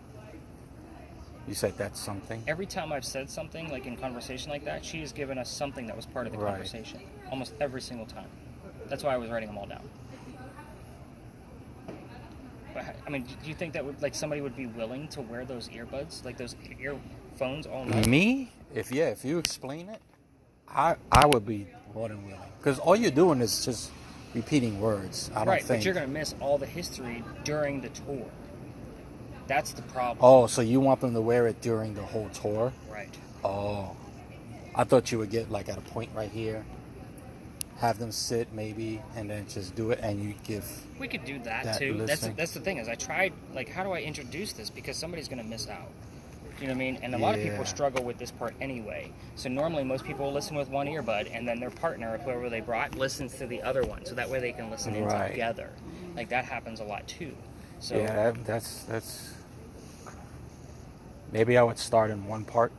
You said that's something? Every time I've said something, like in conversation like that, she has given us something that was part of the conversation. Almost every single time. That's why I was writing them all down. But, I mean, do you think that would, like, somebody would be willing to wear those earbuds, like those earphones all night? Me? If you explain it, I would be more than willing. Because all you're doing is just repeating words. I don't think. But you're going to miss all the history during the tour. That's the problem. Oh, so you want them to wear it during the whole tour? Right. Oh. I thought you would get, like, at a point right here, have them sit maybe, and then just do it, and you give... We could do that too. That's the thing, is I tried, like, how do I introduce this? Because somebody's going to miss out. You know what I mean? And a lot of people struggle with this part anyway. So normally most people will listen with one earbud, and then their partner, whoever they brought, listens to the other one. So that way they can listen in together. Like, that happens a lot too. So yeah, that's... Maybe I would start in one part.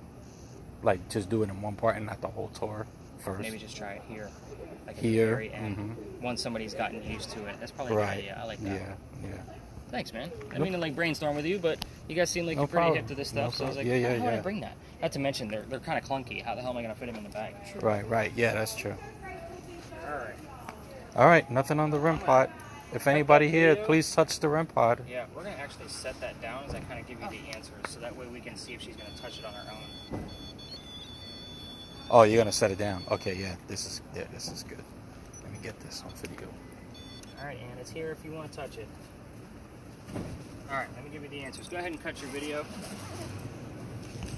Like, just do it in one part and not the whole tour first. Maybe just try it here. Like at the very end. Once somebody's gotten used to it. That's probably a good idea. I like that. Yeah. Thanks, man. I mean to, like, brainstorm with you, but you guys seem like you're pretty hip to this stuff. So I was like, how would I bring that? Not to mention, they're kind of clunky. How the hell am I going to fit them in the bag? Right. Yeah, that's true. All right, nothing on the REM pod. If anybody here, please touch the REM pod. Yeah, we're going to actually set that down as I kind of give you the answers, so that way we can see if she's going to touch it on her own. Oh, you're going to set it down. Okay, yeah, this is good. Let me get this on video. All right, and it's here if you want to touch it. All right, let me give you the answers. Go ahead and cut your video.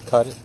Cut it.